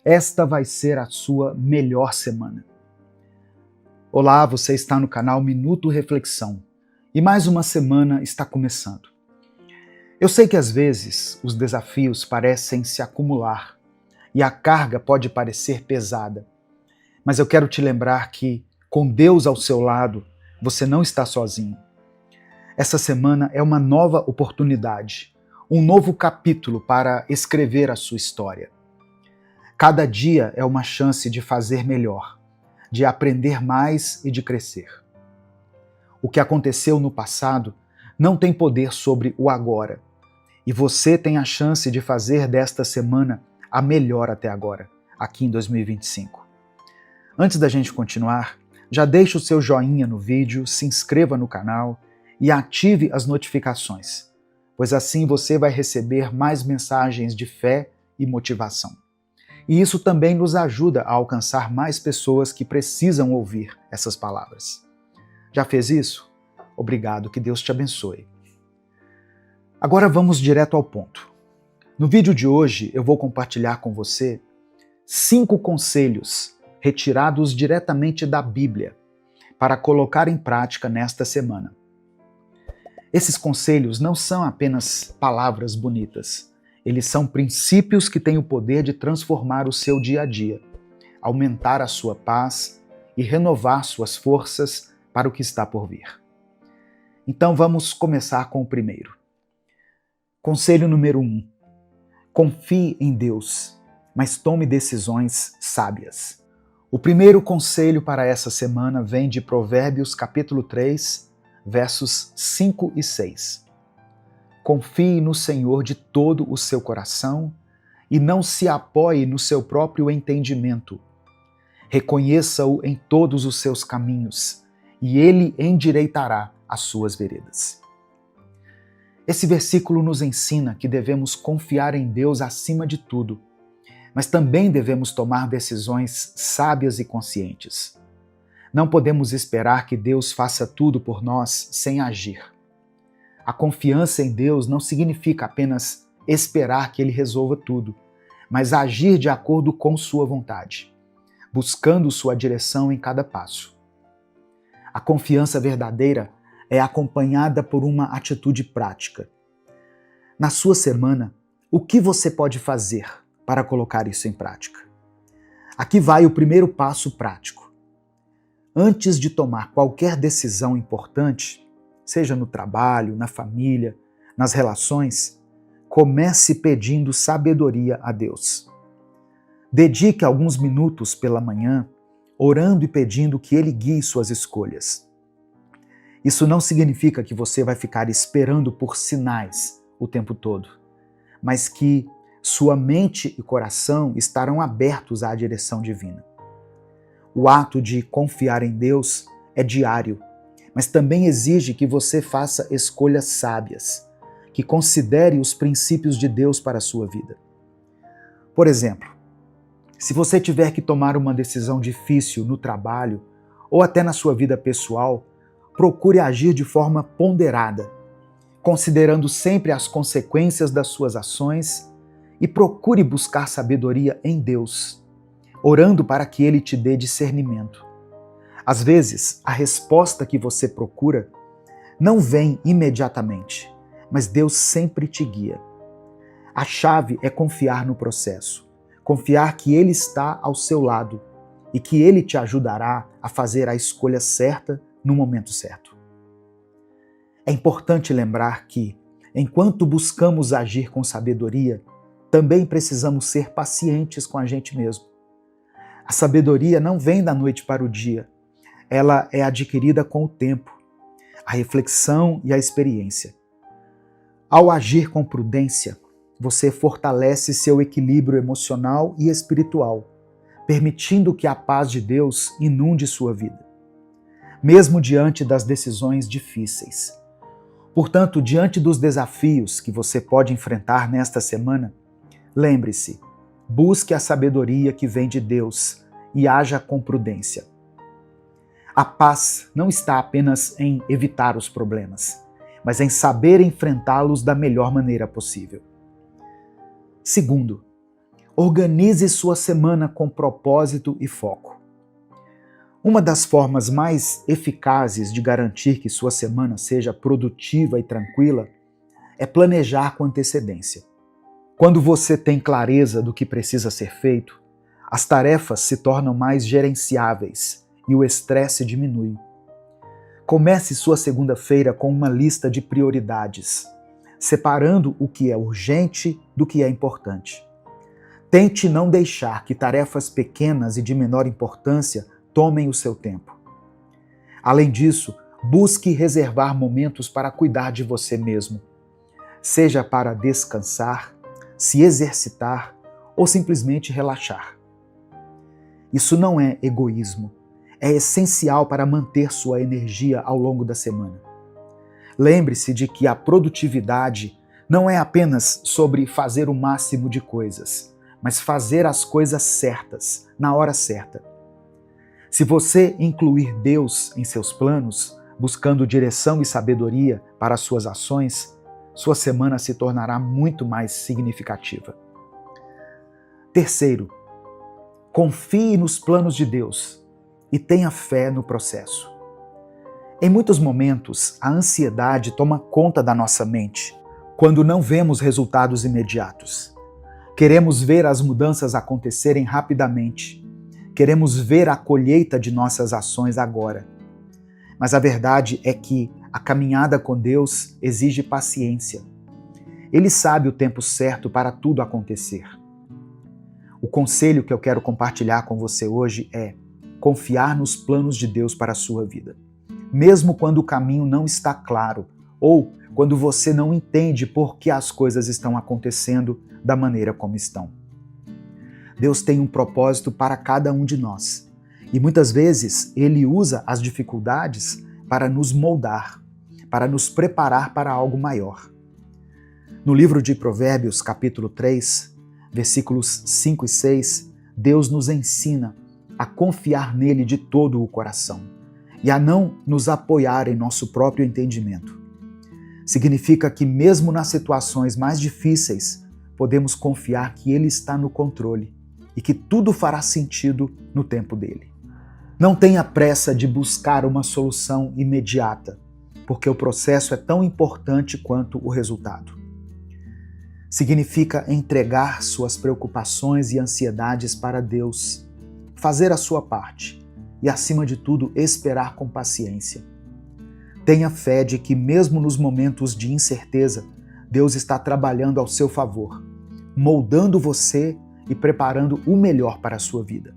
esta vai ser a sua melhor semana. Olá, você está no canal Minuto Reflexão e mais uma semana está começando. Eu sei que às vezes os desafios parecem se acumular e a carga pode parecer pesada, mas eu quero te lembrar que, com Deus ao seu lado, você não está sozinho. Essa semana é uma nova oportunidade, um novo capítulo para escrever a sua história. Cada dia é uma chance de fazer melhor, de aprender mais e de crescer. O que aconteceu no passado não tem poder sobre o agora, e você tem a chance de fazer desta semana a melhor até agora, aqui em 2025. Antes da gente continuar, já deixe o seu joinha no vídeo, se inscreva no canal e ative as notificações, pois assim você vai receber mais mensagens de fé e motivação. E isso também nos ajuda a alcançar mais pessoas que precisam ouvir essas palavras. Já fez isso? Obrigado, que Deus te abençoe. Agora vamos direto ao ponto. No vídeo de hoje eu vou compartilhar com você 5 conselhos retirados diretamente da Bíblia para colocar em prática nesta semana. Esses conselhos não são apenas palavras bonitas. Eles são princípios que têm o poder de transformar o seu dia a dia, aumentar a sua paz e renovar suas forças para o que está por vir. Então vamos começar com o primeiro. Conselho número 1. Confie em Deus, mas tome decisões sábias. O primeiro conselho para essa semana vem de Provérbios capítulo 3, versos 5 e 6. Confie no Senhor de todo o seu coração e não se apoie no seu próprio entendimento. Reconheça-o em todos os seus caminhos e ele endireitará as suas veredas. Esse versículo nos ensina que devemos confiar em Deus acima de tudo, mas também devemos tomar decisões sábias e conscientes. Não podemos esperar que Deus faça tudo por nós sem agir. A confiança em Deus não significa apenas esperar que Ele resolva tudo, mas agir de acordo com sua vontade, buscando sua direção em cada passo. A confiança verdadeira é acompanhada por uma atitude prática. Na sua semana, o que você pode fazer para colocar isso em prática? Aqui vai o primeiro passo prático. Antes de tomar qualquer decisão importante, seja no trabalho, na família, nas relações, comece pedindo sabedoria a Deus. Dedique alguns minutos pela manhã, orando e pedindo que Ele guie suas escolhas. Isso não significa que você vai ficar esperando por sinais o tempo todo, mas que sua mente e coração estarão abertos à direção divina. O ato de confiar em Deus é diário, mas também exige que você faça escolhas sábias, que considere os princípios de Deus para a sua vida. Por exemplo, se você tiver que tomar uma decisão difícil no trabalho ou até na sua vida pessoal, procure agir de forma ponderada, considerando sempre as consequências das suas ações e procure buscar sabedoria em Deus, orando para que Ele te dê discernimento. Às vezes, a resposta que você procura não vem imediatamente, mas Deus sempre te guia. A chave é confiar no processo, confiar que Ele está ao seu lado e que Ele te ajudará a fazer a escolha certa no momento certo. É importante lembrar que, enquanto buscamos agir com sabedoria, também precisamos ser pacientes com a gente mesmo. A sabedoria não vem da noite para o dia. Ela é adquirida com o tempo, a reflexão e a experiência. Ao agir com prudência, você fortalece seu equilíbrio emocional e espiritual, permitindo que a paz de Deus inunde sua vida, mesmo diante das decisões difíceis. Portanto, diante dos desafios que você pode enfrentar nesta semana, lembre-se, busque a sabedoria que vem de Deus e haja com prudência. A paz não está apenas em evitar os problemas, mas em saber enfrentá-los da melhor maneira possível. Segundo, Organize sua semana com propósito e foco. Uma das formas mais eficazes de garantir que sua semana seja produtiva e tranquila é planejar com antecedência. Quando você tem clareza do que precisa ser feito, as tarefas se tornam mais gerenciáveis e o estresse diminui. Comece sua segunda-feira com uma lista de prioridades, separando o que é urgente do que é importante. Tente não deixar que tarefas pequenas e de menor importância tomem o seu tempo. Além disso, busque reservar momentos para cuidar de você mesmo, seja para descansar, se exercitar ou simplesmente relaxar. Isso não é egoísmo, é essencial para manter sua energia ao longo da semana. Lembre-se de que a produtividade não é apenas sobre fazer o máximo de coisas, mas fazer as coisas certas, na hora certa. Se você incluir Deus em seus planos, buscando direção e sabedoria para as suas ações, sua semana se tornará muito mais significativa. Terceiro, confie nos planos de Deus e tenha fé no processo. Em muitos momentos, a ansiedade toma conta da nossa mente, quando não vemos resultados imediatos. Queremos ver as mudanças acontecerem rapidamente. Queremos ver a colheita de nossas ações agora. Mas a verdade é que a caminhada com Deus exige paciência. Ele sabe o tempo certo para tudo acontecer. O conselho que eu quero compartilhar com você hoje é confiar nos planos de Deus para a sua vida. Mesmo quando o caminho não está claro ou quando você não entende por que as coisas estão acontecendo da maneira como estão. Deus tem um propósito para cada um de nós e muitas vezes Ele usa as dificuldades para nos moldar, para nos preparar para algo maior. No livro de Provérbios, capítulo 3, versículos 5 e 6, Deus nos ensina a confiar nele de todo o coração e a não nos apoiar em nosso próprio entendimento. Significa que mesmo nas situações mais difíceis, podemos confiar que Ele está no controle e que tudo fará sentido no tempo dele. Não tenha pressa de buscar uma solução imediata, porque o processo é tão importante quanto o resultado. Significa entregar suas preocupações e ansiedades para Deus, fazer a sua parte e, acima de tudo, esperar com paciência. Tenha fé de que, mesmo nos momentos de incerteza, Deus está trabalhando ao seu favor, moldando você e preparando o melhor para a sua vida.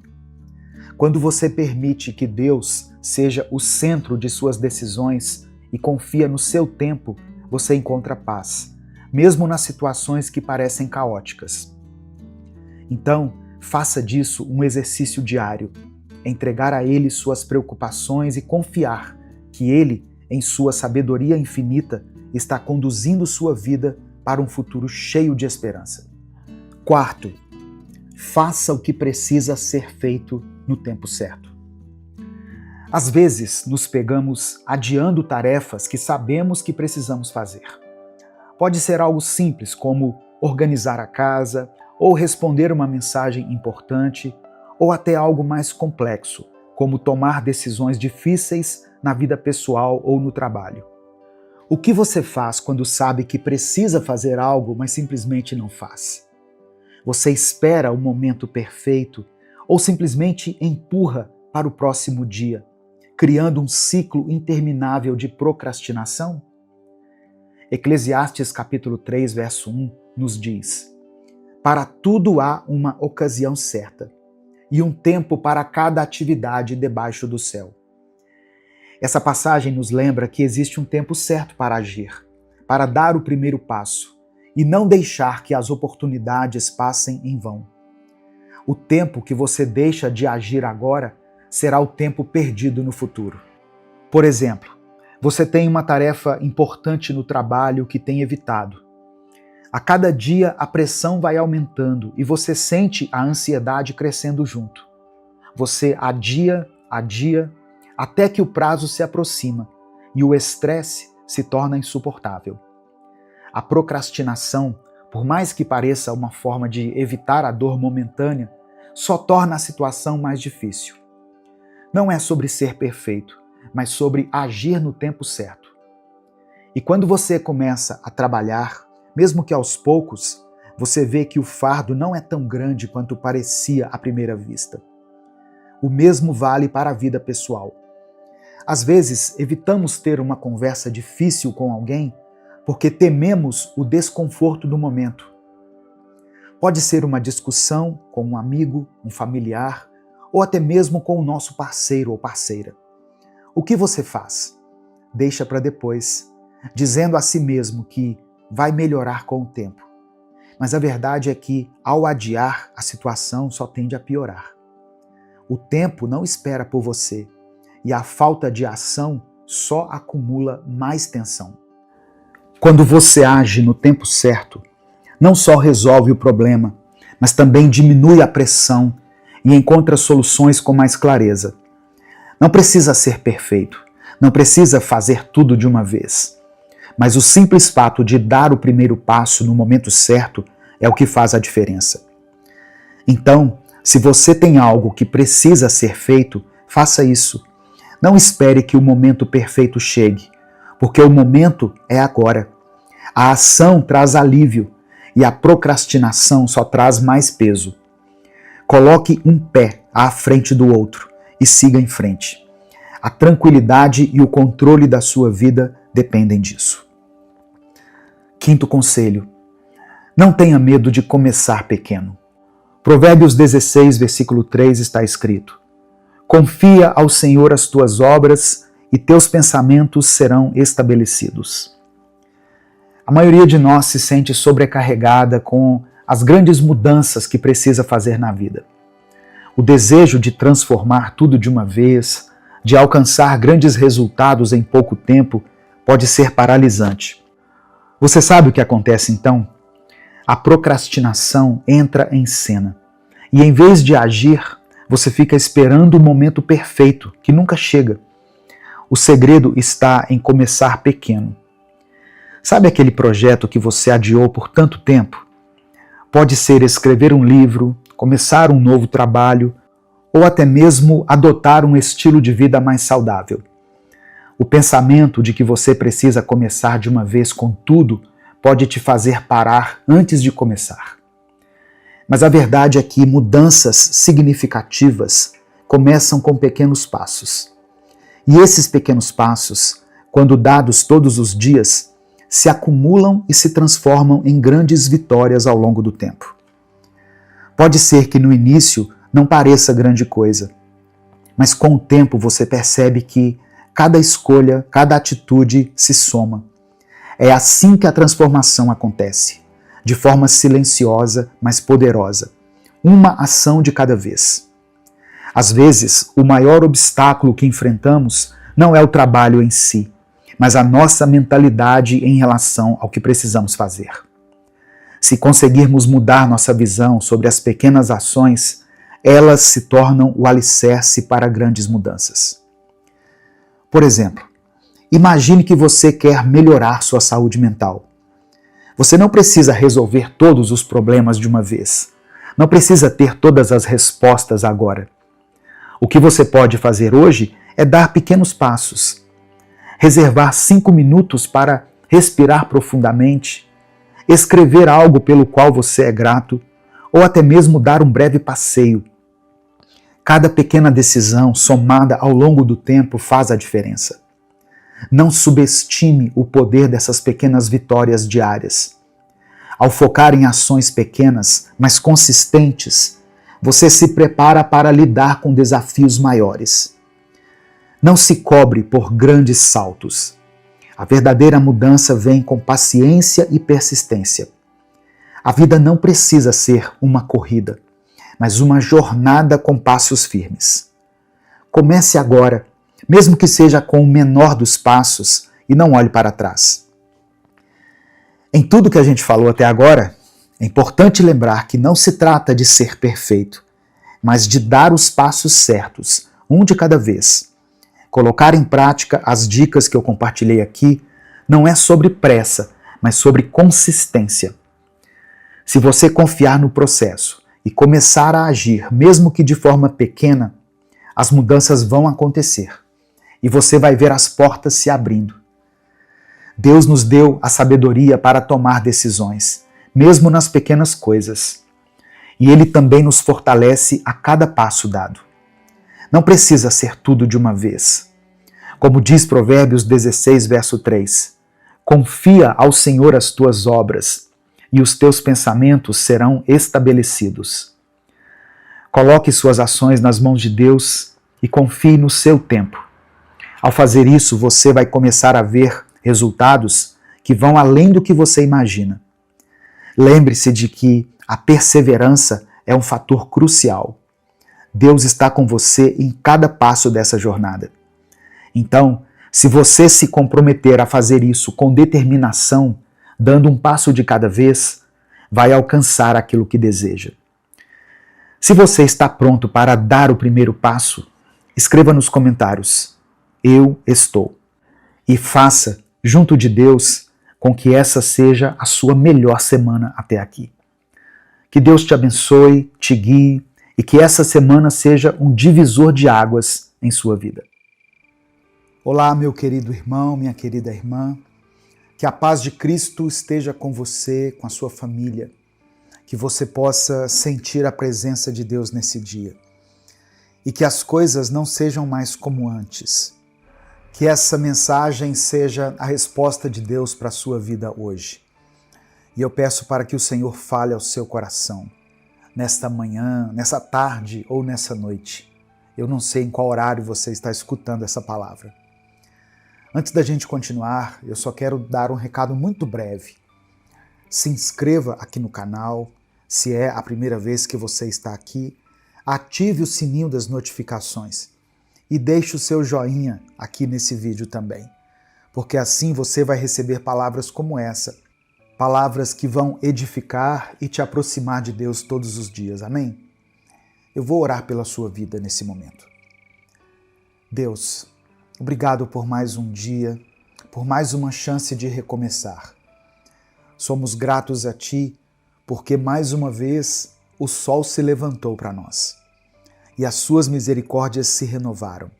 Quando você permite que Deus seja o centro de suas decisões e confia no seu tempo, você encontra paz, mesmo nas situações que parecem caóticas. Então, faça disso um exercício diário, entregar a Ele suas preocupações e confiar que Ele, em sua sabedoria infinita, está conduzindo sua vida para um futuro cheio de esperança. Quarto, faça o que precisa ser feito no tempo certo. Às vezes, nos pegamos adiando tarefas que sabemos que precisamos fazer. Pode ser algo simples, como organizar a casa, ou responder uma mensagem importante, ou até algo mais complexo, como tomar decisões difíceis na vida pessoal ou no trabalho. O que você faz quando sabe que precisa fazer algo, mas simplesmente não faz? Você espera o momento perfeito ou simplesmente empurra para o próximo dia, criando um ciclo interminável de procrastinação? Eclesiastes capítulo 3, verso 1 nos diz: para tudo há uma ocasião certa e um tempo para cada atividade debaixo do céu. Essa passagem nos lembra que existe um tempo certo para agir, para dar o primeiro passo e não deixar que as oportunidades passem em vão. O tempo que você deixa de agir agora será o tempo perdido no futuro. Por exemplo, você tem uma tarefa importante no trabalho que tem evitado. A cada dia a pressão vai aumentando e você sente a ansiedade crescendo junto. Você adia, até que o prazo se aproxima e o estresse se torna insuportável. A procrastinação, por mais que pareça uma forma de evitar a dor momentânea, só torna a situação mais difícil. Não é sobre ser perfeito, mas sobre agir no tempo certo. E quando você começa a trabalhar, mesmo que aos poucos, você vê que o fardo não é tão grande quanto parecia à primeira vista. O mesmo vale para a vida pessoal. Às vezes, evitamos ter uma conversa difícil com alguém porque tememos o desconforto do momento. Pode ser uma discussão com um amigo, um familiar, ou até mesmo com o nosso parceiro ou parceira. O que você faz? Deixa para depois, dizendo a si mesmo que vai melhorar com o tempo. Mas a verdade é que, ao adiar, a situação só tende a piorar. O tempo não espera por você, e a falta de ação só acumula mais tensão. Quando você age no tempo certo, não só resolve o problema, mas também diminui a pressão e encontra soluções com mais clareza. Não precisa ser perfeito, não precisa fazer tudo de uma vez. Mas o simples fato de dar o primeiro passo no momento certo é o que faz a diferença. Então, se você tem algo que precisa ser feito, faça isso. Não espere que o momento perfeito chegue, porque o momento é agora. A ação traz alívio e a procrastinação só traz mais peso. Coloque um pé à frente do outro e siga em frente. A tranquilidade e o controle da sua vida dependem disso. Quinto conselho: não tenha medo de começar pequeno. Provérbios 16, versículo 3 está escrito: confia ao Senhor as tuas obras e teus pensamentos serão estabelecidos. A maioria de nós se sente sobrecarregada com as grandes mudanças que precisa fazer na vida. O desejo de transformar tudo de uma vez, de alcançar grandes resultados em pouco tempo, pode ser paralisante. Você sabe o que acontece então? A procrastinação entra em cena. E em vez de agir, você fica esperando o momento perfeito, que nunca chega. O segredo está em começar pequeno. Sabe aquele projeto que você adiou por tanto tempo? Pode ser escrever um livro, começar um novo trabalho, ou até mesmo adotar um estilo de vida mais saudável. O pensamento de que você precisa começar de uma vez com tudo pode te fazer parar antes de começar. Mas a verdade é que mudanças significativas começam com pequenos passos. E esses pequenos passos, quando dados todos os dias, se acumulam e se transformam em grandes vitórias ao longo do tempo. Pode ser que no início não pareça grande coisa, mas com o tempo você percebe que cada escolha, cada atitude se soma. É assim que a transformação acontece, de forma silenciosa, mas poderosa, uma ação de cada vez. Às vezes, o maior obstáculo que enfrentamos não é o trabalho em si, mas a nossa mentalidade em relação ao que precisamos fazer. Se conseguirmos mudar nossa visão sobre as pequenas ações, elas se tornam o alicerce para grandes mudanças. Por exemplo, imagine que você quer melhorar sua saúde mental. Você não precisa resolver todos os problemas de uma vez. Não precisa ter todas as respostas agora. O que você pode fazer hoje é dar pequenos passos. Reservar 5 minutos para respirar profundamente, escrever algo pelo qual você é grato, ou até mesmo dar um breve passeio. Cada pequena decisão, somada ao longo do tempo, faz a diferença. Não subestime o poder dessas pequenas vitórias diárias. Ao focar em ações pequenas, mas consistentes, você se prepara para lidar com desafios maiores. Não se cobre por grandes saltos. A verdadeira mudança vem com paciência e persistência. A vida não precisa ser uma corrida, mas uma jornada com passos firmes. Comece agora, mesmo que seja com o menor dos passos, e não olhe para trás. Em tudo que a gente falou até agora, é importante lembrar que não se trata de ser perfeito, mas de dar os passos certos, um de cada vez. Colocar em prática as dicas que eu compartilhei aqui não é sobre pressa, mas sobre consistência. Se você confiar no processo e começar a agir, mesmo que de forma pequena, as mudanças vão acontecer e você vai ver as portas se abrindo. Deus nos deu a sabedoria para tomar decisões, mesmo nas pequenas coisas. E Ele também nos fortalece a cada passo dado. Não precisa ser tudo de uma vez. Como diz Provérbios 16, verso 3, confia ao Senhor as tuas obras, e os teus pensamentos serão estabelecidos. Coloque suas ações nas mãos de Deus e confie no seu tempo. Ao fazer isso, você vai começar a ver resultados que vão além do que você imagina. Lembre-se de que a perseverança é um fator crucial. Deus está com você em cada passo dessa jornada. Então, se você se comprometer a fazer isso com determinação, dando um passo de cada vez, vai alcançar aquilo que deseja. Se você está pronto para dar o primeiro passo, escreva nos comentários: eu estou. E faça, junto de Deus, com que essa seja a sua melhor semana até aqui. Que Deus te abençoe, te guie e que essa semana seja um divisor de águas em sua vida. Olá, meu querido irmão, minha querida irmã. Que a paz de Cristo esteja com você, com a sua família. Que você possa sentir a presença de Deus nesse dia. E que as coisas não sejam mais como antes. Que essa mensagem seja a resposta de Deus para a sua vida hoje. E eu peço para que o Senhor fale ao seu coração, nesta manhã, nessa tarde ou nessa noite. Eu não sei em qual horário você está escutando essa palavra. Antes da gente continuar, eu só quero dar um recado muito breve. Se inscreva aqui no canal, se é a primeira vez que você está aqui, ative o sininho das notificações e deixe o seu joinha aqui nesse vídeo também, porque assim você vai receber palavras como essa, palavras que vão edificar e te aproximar de Deus todos os dias, amém? Eu vou orar pela sua vida nesse momento. Deus, obrigado por mais um dia, por mais uma chance de recomeçar. Somos gratos a Ti, porque mais uma vez o sol se levantou para nós e as Suas misericórdias se renovaram.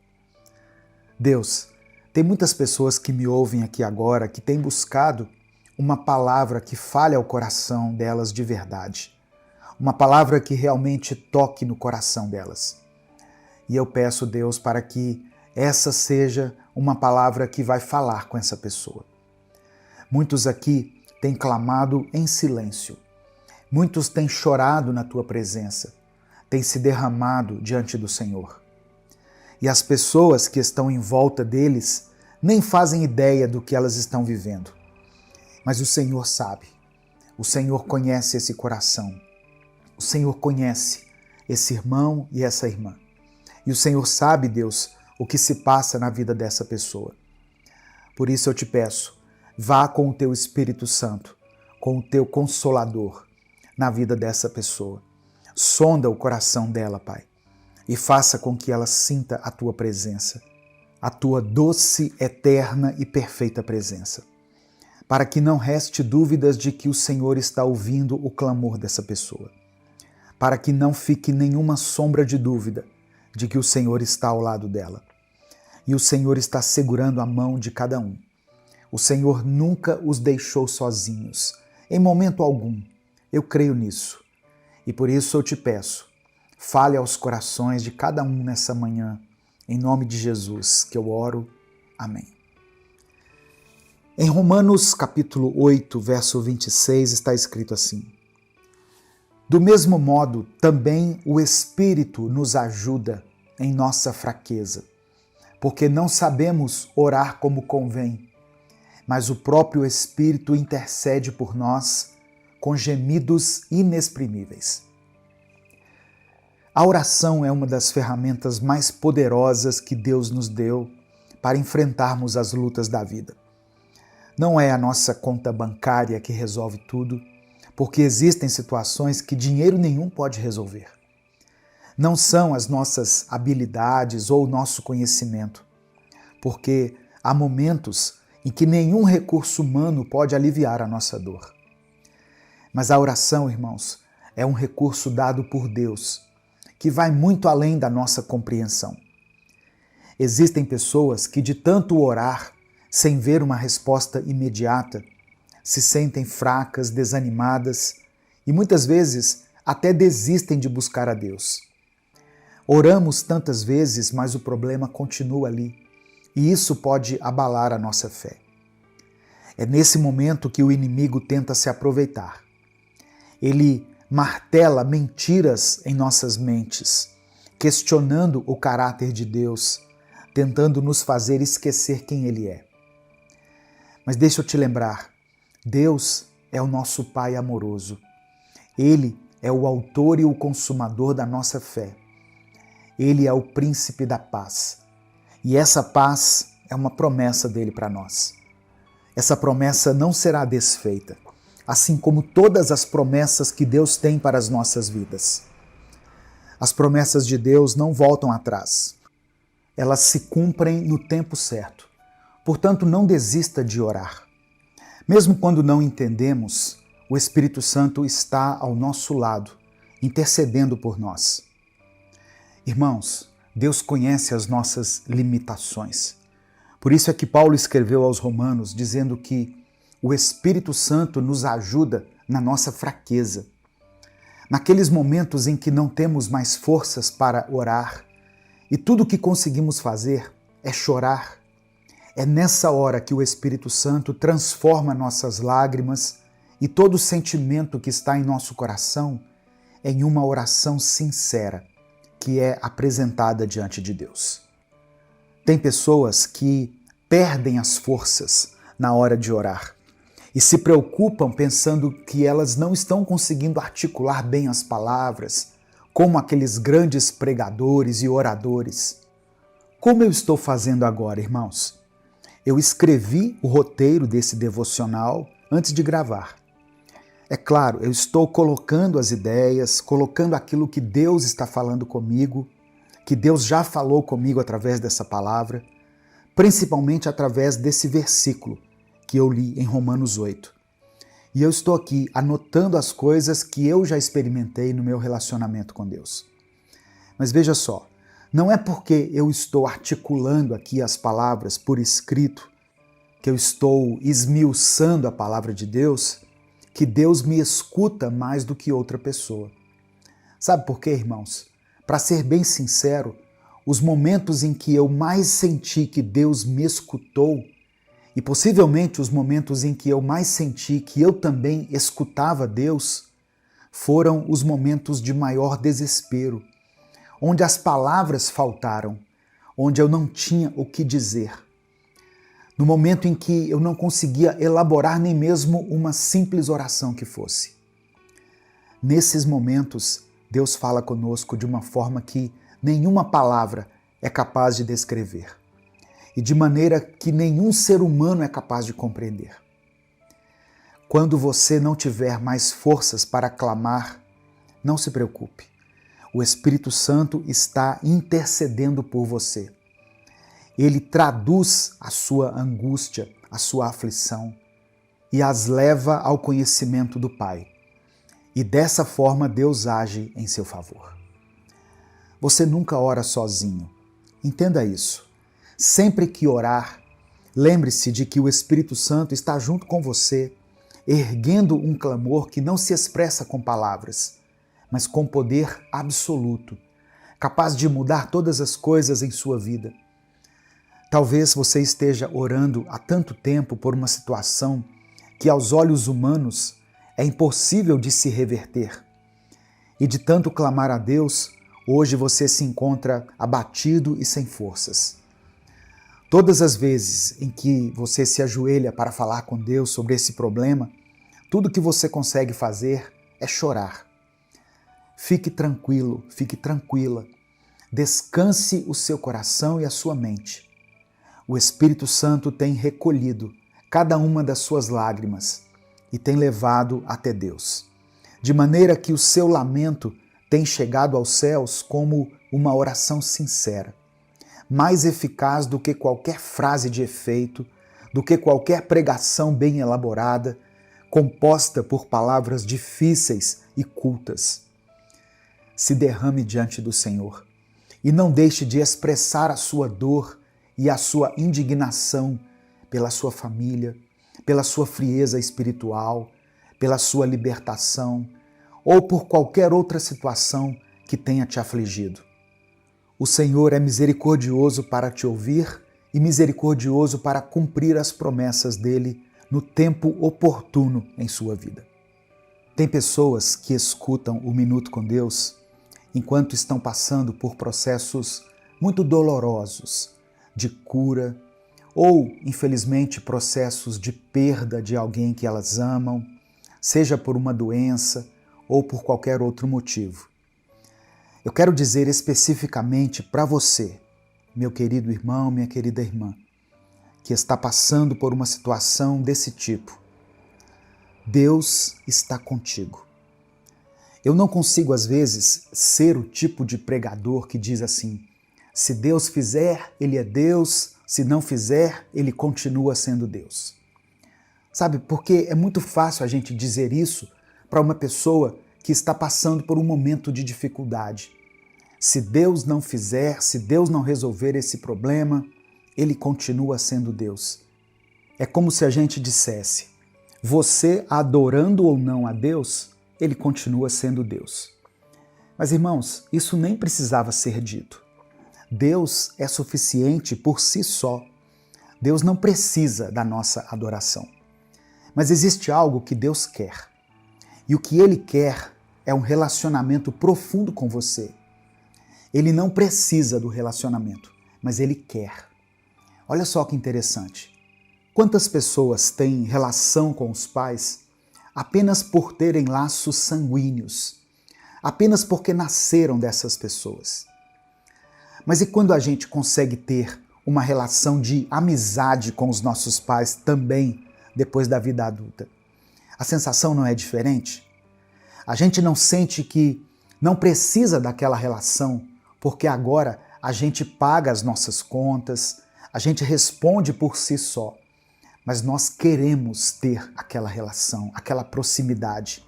Deus, tem muitas pessoas que me ouvem aqui agora que têm buscado uma palavra que fale ao coração delas de verdade, uma palavra que realmente toque no coração delas. E eu peço, Deus, para que essa seja uma palavra que vai falar com essa pessoa. Muitos aqui têm clamado em silêncio. Muitos têm chorado na Tua presença, têm se derramado diante do Senhor. E as pessoas que estão em volta deles nem fazem ideia do que elas estão vivendo. Mas o Senhor sabe, o Senhor conhece esse coração, o Senhor conhece esse irmão e essa irmã. E o Senhor sabe, Deus, o que se passa na vida dessa pessoa. Por isso eu te peço, vá com o Teu Espírito Santo, com o Teu Consolador na vida dessa pessoa. Sonda o coração dela, Pai, e faça com que ela sinta a Tua presença, a Tua doce, eterna e perfeita presença, para que não reste dúvidas de que o Senhor está ouvindo o clamor dessa pessoa, para que não fique nenhuma sombra de dúvida de que o Senhor está ao lado dela. E o Senhor está segurando a mão de cada um. O Senhor nunca os deixou sozinhos, em momento algum. Eu creio nisso. E por isso eu te peço, fale aos corações de cada um nessa manhã, em nome de Jesus, que eu oro. Amém. Em Romanos capítulo 8, verso 26, está escrito assim: do mesmo modo, também o Espírito nos ajuda em nossa fraqueza, porque não sabemos orar como convém, mas o próprio Espírito intercede por nós com gemidos inexprimíveis. A oração é uma das ferramentas mais poderosas que Deus nos deu para enfrentarmos as lutas da vida. Não é a nossa conta bancária que resolve tudo, porque existem situações que dinheiro nenhum pode resolver. Não são as nossas habilidades ou o nosso conhecimento, porque há momentos em que nenhum recurso humano pode aliviar a nossa dor. Mas a oração, irmãos, é um recurso dado por Deus, que vai muito além da nossa compreensão. Existem pessoas que, de tanto orar, sem ver uma resposta imediata, se sentem fracas, desanimadas e muitas vezes até desistem de buscar a Deus. Oramos tantas vezes, mas o problema continua ali, e isso pode abalar a nossa fé. É nesse momento que o inimigo tenta se aproveitar. Ele martela mentiras em nossas mentes, questionando o caráter de Deus, tentando nos fazer esquecer quem Ele é. Mas deixa eu te lembrar, Deus é o nosso Pai amoroso. Ele é o autor e o consumador da nossa fé. Ele é o príncipe da paz. E essa paz é uma promessa dele para nós. Essa promessa não será desfeita, assim como todas as promessas que Deus tem para as nossas vidas. As promessas de Deus não voltam atrás. Elas se cumprem no tempo certo. Portanto, não desista de orar. Mesmo quando não entendemos, o Espírito Santo está ao nosso lado, intercedendo por nós. Irmãos, Deus conhece as nossas limitações. Por isso é que Paulo escreveu aos Romanos dizendo que o Espírito Santo nos ajuda na nossa fraqueza. Naqueles momentos em que não temos mais forças para orar e tudo o que conseguimos fazer é chorar, é nessa hora que o Espírito Santo transforma nossas lágrimas e todo o sentimento que está em nosso coração em uma oração sincera que é apresentada diante de Deus. Tem pessoas que perdem as forças na hora de orar e se preocupam pensando que elas não estão conseguindo articular bem as palavras, como aqueles grandes pregadores e oradores. Como eu estou fazendo agora, irmãos? Eu escrevi o roteiro desse devocional antes de gravar. É claro, eu estou colocando as ideias, colocando aquilo que Deus está falando comigo, que Deus já falou comigo através dessa palavra, principalmente através desse versículo que eu li em Romanos 8. E eu estou aqui anotando as coisas que eu já experimentei no meu relacionamento com Deus. Mas veja só, não é porque eu estou articulando aqui as palavras por escrito, que eu estou esmiuçando a palavra de Deus, que Deus me escuta mais do que outra pessoa. Sabe por quê, irmãos? Para ser bem sincero, os momentos em que eu mais senti que Deus me escutou, e possivelmente os momentos em que eu mais senti que eu também escutava Deus, foram os momentos de maior desespero, onde as palavras faltaram, onde eu não tinha o que dizer. No momento em que eu não conseguia elaborar nem mesmo uma simples oração que fosse. Nesses momentos, Deus fala conosco de uma forma que nenhuma palavra é capaz de descrever e de maneira que nenhum ser humano é capaz de compreender. Quando você não tiver mais forças para clamar, não se preocupe. O Espírito Santo está intercedendo por você. Ele traduz a sua angústia, a sua aflição e as leva ao conhecimento do Pai. E dessa forma Deus age em seu favor. Você nunca ora sozinho. Entenda isso. Sempre que orar, lembre-se de que o Espírito Santo está junto com você, erguendo um clamor que não se expressa com palavras, mas com poder absoluto, capaz de mudar todas as coisas em sua vida. Talvez você esteja orando há tanto tempo por uma situação que aos olhos humanos é impossível de se reverter. E de tanto clamar a Deus, hoje você se encontra abatido e sem forças. Todas as vezes em que você se ajoelha para falar com Deus sobre esse problema, tudo que você consegue fazer é chorar. Fique tranquilo, fique tranquila. Descanse o seu coração e a sua mente. O Espírito Santo tem recolhido cada uma das suas lágrimas e tem levado até Deus, de maneira que o seu lamento tem chegado aos céus como uma oração sincera, mais eficaz do que qualquer frase de efeito, do que qualquer pregação bem elaborada, composta por palavras difíceis e cultas. Se derrame diante do Senhor e não deixe de expressar a sua dor e a sua indignação pela sua família, pela sua frieza espiritual, pela sua libertação ou por qualquer outra situação que tenha te afligido. O Senhor é misericordioso para te ouvir e misericordioso para cumprir as promessas dele no tempo oportuno em sua vida. Tem pessoas que escutam o Minuto com Deus enquanto estão passando por processos muito dolorosos de cura ou, infelizmente, processos de perda de alguém que elas amam, seja por uma doença ou por qualquer outro motivo. Eu quero dizer especificamente para você, meu querido irmão, minha querida irmã, que está passando por uma situação desse tipo. Deus está contigo. Eu não consigo, às vezes, ser o tipo de pregador que diz assim: se Deus fizer, Ele é Deus, se não fizer, Ele continua sendo Deus. Sabe, porque é muito fácil a gente dizer isso para uma pessoa que está passando por um momento de dificuldade. Se Deus não fizer, se Deus não resolver esse problema, Ele continua sendo Deus. É como se a gente dissesse: você adorando ou não a Deus, Ele continua sendo Deus. Mas, irmãos, isso nem precisava ser dito. Deus é suficiente por si só. Deus não precisa da nossa adoração. Mas existe algo que Deus quer. E o que Ele quer é um relacionamento profundo com você. Ele não precisa do relacionamento, mas Ele quer. Olha só que interessante. Quantas pessoas têm relação com os pais apenas por terem laços sanguíneos, apenas porque nasceram dessas pessoas? Mas e quando a gente consegue ter uma relação de amizade com os nossos pais também depois da vida adulta? A sensação não é diferente? A gente não sente que não precisa daquela relação porque agora a gente paga as nossas contas, a gente responde por si só, mas nós queremos ter aquela relação, aquela proximidade.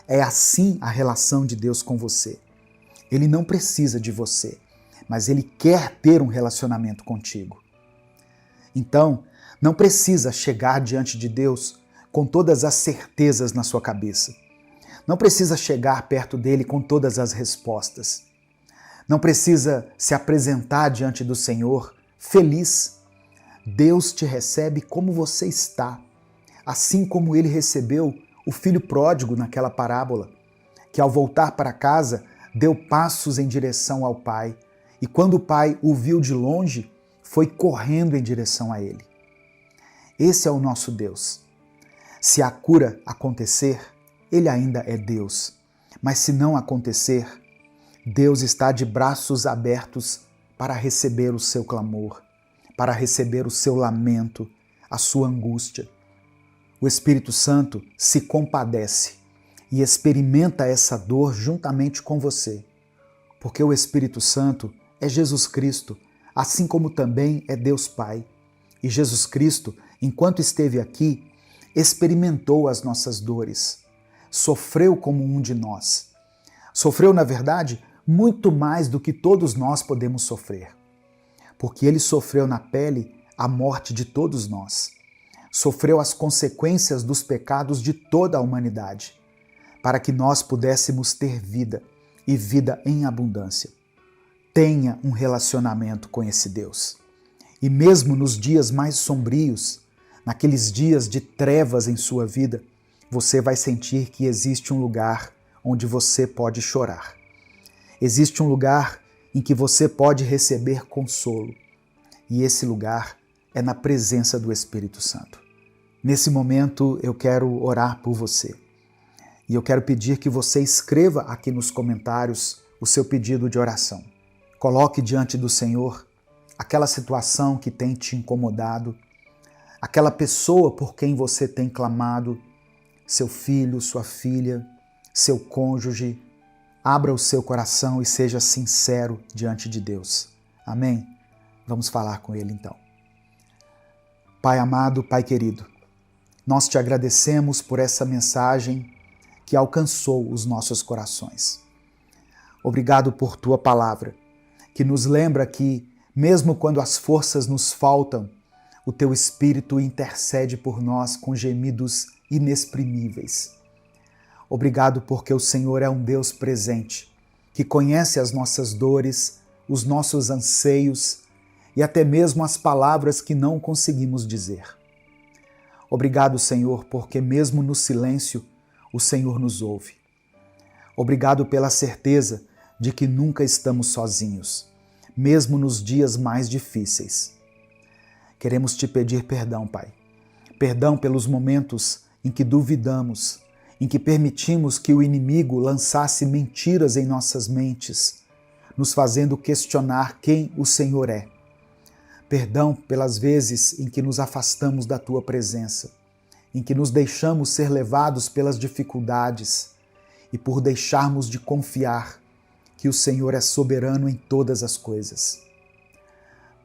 É assim a relação de Deus com você. Ele não precisa de você, mas Ele quer ter um relacionamento contigo. Então, não precisa chegar diante de Deus com todas as certezas na sua cabeça. Não precisa chegar perto dele com todas as respostas. Não precisa se apresentar diante do Senhor feliz. Deus te recebe como você está, assim como Ele recebeu o filho pródigo naquela parábola, que ao voltar para casa deu passos em direção ao Pai, e quando o Pai o viu de longe, foi correndo em direção a Ele. Esse é o nosso Deus. Se a cura acontecer, Ele ainda é Deus, mas se não acontecer, Deus está de braços abertos para receber o seu clamor, para receber o seu lamento, a sua angústia. O Espírito Santo se compadece e experimenta essa dor juntamente com você, porque o Espírito Santo é Jesus Cristo, assim como também é Deus Pai. E Jesus Cristo, enquanto esteve aqui, experimentou as nossas dores, sofreu como um de nós. Sofreu, na verdade, muito mais do que todos nós podemos sofrer, porque Ele sofreu na pele a morte de todos nós. Sofreu as consequências dos pecados de toda a humanidade, para que nós pudéssemos ter vida e vida em abundância. Tenha um relacionamento com esse Deus. E mesmo nos dias mais sombrios, naqueles dias de trevas em sua vida, você vai sentir que existe um lugar onde você pode chorar. Existe um lugar em que você pode receber consolo. E esse lugar é na presença do Espírito Santo. Nesse momento eu quero orar por você. E eu quero pedir que você escreva aqui nos comentários o seu pedido de oração. Coloque diante do Senhor aquela situação que tem te incomodado, aquela pessoa por quem você tem clamado, seu filho, sua filha, seu cônjuge. Abra o seu coração e seja sincero diante de Deus. Amém? Vamos falar com Ele então. Pai amado, Pai querido, Nós te agradecemos por essa mensagem que alcançou os nossos corações. Obrigado por tua palavra, que nos lembra que, mesmo quando as forças nos faltam, o teu Espírito intercede por nós com gemidos inexprimíveis. Obrigado porque o Senhor é um Deus presente, que conhece as nossas dores, os nossos anseios e até mesmo as palavras que não conseguimos dizer. Obrigado, Senhor, porque mesmo no silêncio, o Senhor nos ouve. Obrigado pela certeza de que nunca estamos sozinhos, mesmo nos dias mais difíceis. Queremos te pedir perdão, Pai. Perdão pelos momentos em que duvidamos, em que permitimos que o inimigo lançasse mentiras em nossas mentes, nos fazendo questionar quem o Senhor é. Perdão pelas vezes em que nos afastamos da tua presença, em que nos deixamos ser levados pelas dificuldades e por deixarmos de confiar que o Senhor é soberano em todas as coisas.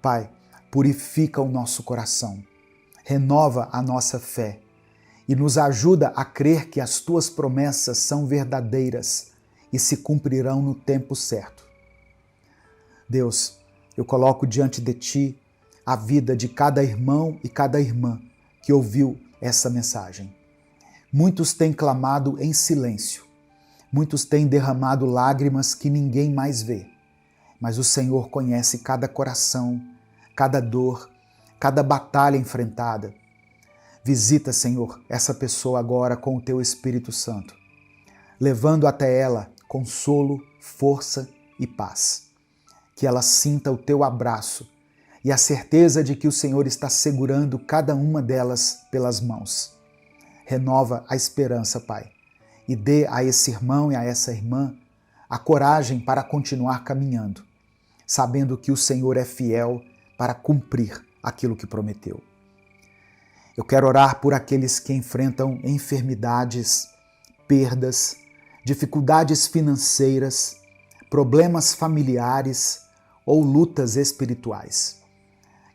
Pai, purifica o nosso coração, renova a nossa fé e nos ajuda a crer que as tuas promessas são verdadeiras e se cumprirão no tempo certo. Deus, eu coloco diante de ti a vida de cada irmão e cada irmã que ouviu essa mensagem. Muitos têm clamado em silêncio, muitos têm derramado lágrimas que ninguém mais vê, mas o Senhor conhece cada coração, cada dor, cada batalha enfrentada. Visita, Senhor, essa pessoa agora com o teu Espírito Santo, levando até ela consolo, força e paz. Que ela sinta o teu abraço e a certeza de que o Senhor está segurando cada uma delas pelas mãos. Renova a esperança, Pai, e dê a esse irmão e a essa irmã a coragem para continuar caminhando, sabendo que o Senhor é fiel para cumprir aquilo que prometeu. Eu quero orar por aqueles que enfrentam enfermidades, perdas, dificuldades financeiras, problemas familiares ou lutas espirituais.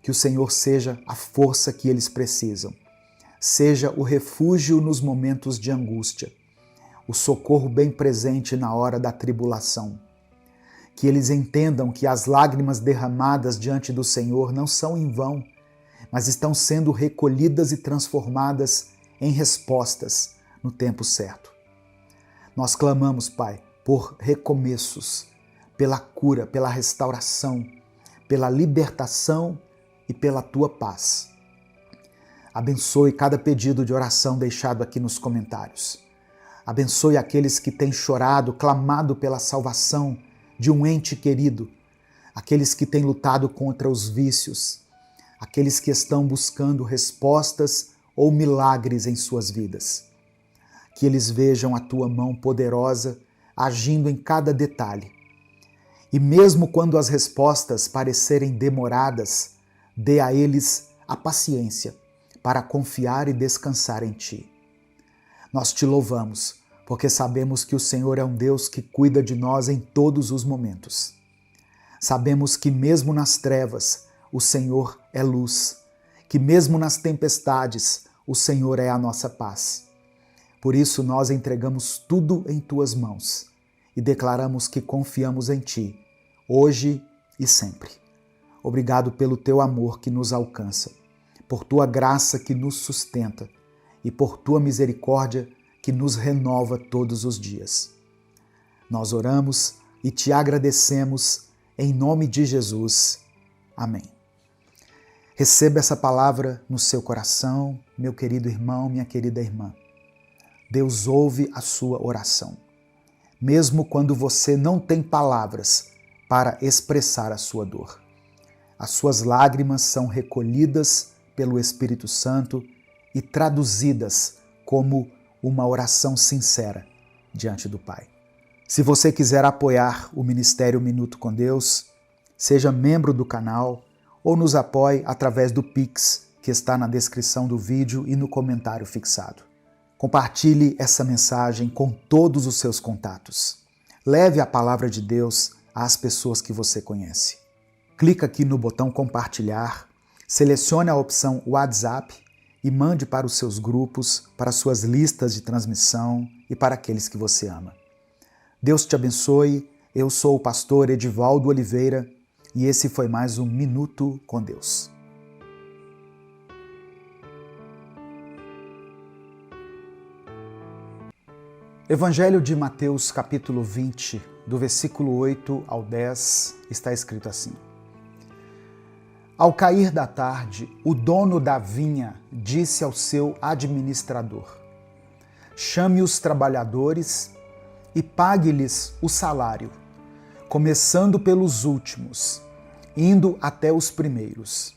Que o Senhor seja a força que eles precisam, seja o refúgio nos momentos de angústia, o socorro bem presente na hora da tribulação. Que eles entendam que as lágrimas derramadas diante do Senhor não são em vão, mas estão sendo recolhidas e transformadas em respostas no tempo certo. Nós clamamos, Pai, por recomeços, pela cura, pela restauração, pela libertação e pela tua paz. Abençoe cada pedido de oração deixado aqui nos comentários. Abençoe aqueles que têm chorado, clamado pela salvação de um ente querido, aqueles que têm lutado contra os vícios, aqueles que estão buscando respostas ou milagres em suas vidas. Que eles vejam a tua mão poderosa agindo em cada detalhe. E mesmo quando as respostas parecerem demoradas, dê a eles a paciência para confiar e descansar em ti. Nós te louvamos, porque sabemos que o Senhor é um Deus que cuida de nós em todos os momentos. Sabemos que mesmo nas trevas, o Senhor é luz, que mesmo nas tempestades, o Senhor é a nossa paz. Por isso nós entregamos tudo em tuas mãos e declaramos que confiamos em ti, hoje e sempre. Obrigado pelo teu amor que nos alcança, por tua graça que nos sustenta e por tua misericórdia que nos renova todos os dias. Nós oramos e te agradecemos em nome de Jesus. Amém. Receba essa palavra no seu coração, meu querido irmão, minha querida irmã. Deus ouve a sua oração, mesmo quando você não tem palavras para expressar a sua dor. As suas lágrimas são recolhidas pelo Espírito Santo e traduzidas como uma oração sincera diante do Pai. Se você quiser apoiar o Ministério Minuto com Deus, seja membro do canal ou nos apoie através do Pix, que está na descrição do vídeo e no comentário fixado. Compartilhe essa mensagem com todos os seus contatos. Leve a palavra de Deus às pessoas que você conhece. Clica aqui no botão compartilhar, selecione a opção WhatsApp e mande para os seus grupos, para as suas listas de transmissão e para aqueles que você ama. Deus te abençoe. Eu sou o pastor Edivaldo Oliveira e esse foi mais um Minuto com Deus. Evangelho de Mateus, capítulo 20, do versículo 8 ao 10, está escrito assim. Ao cair da tarde, o dono da vinha disse ao seu administrador: chame os trabalhadores e pague-lhes o salário, começando pelos últimos, indo até os primeiros.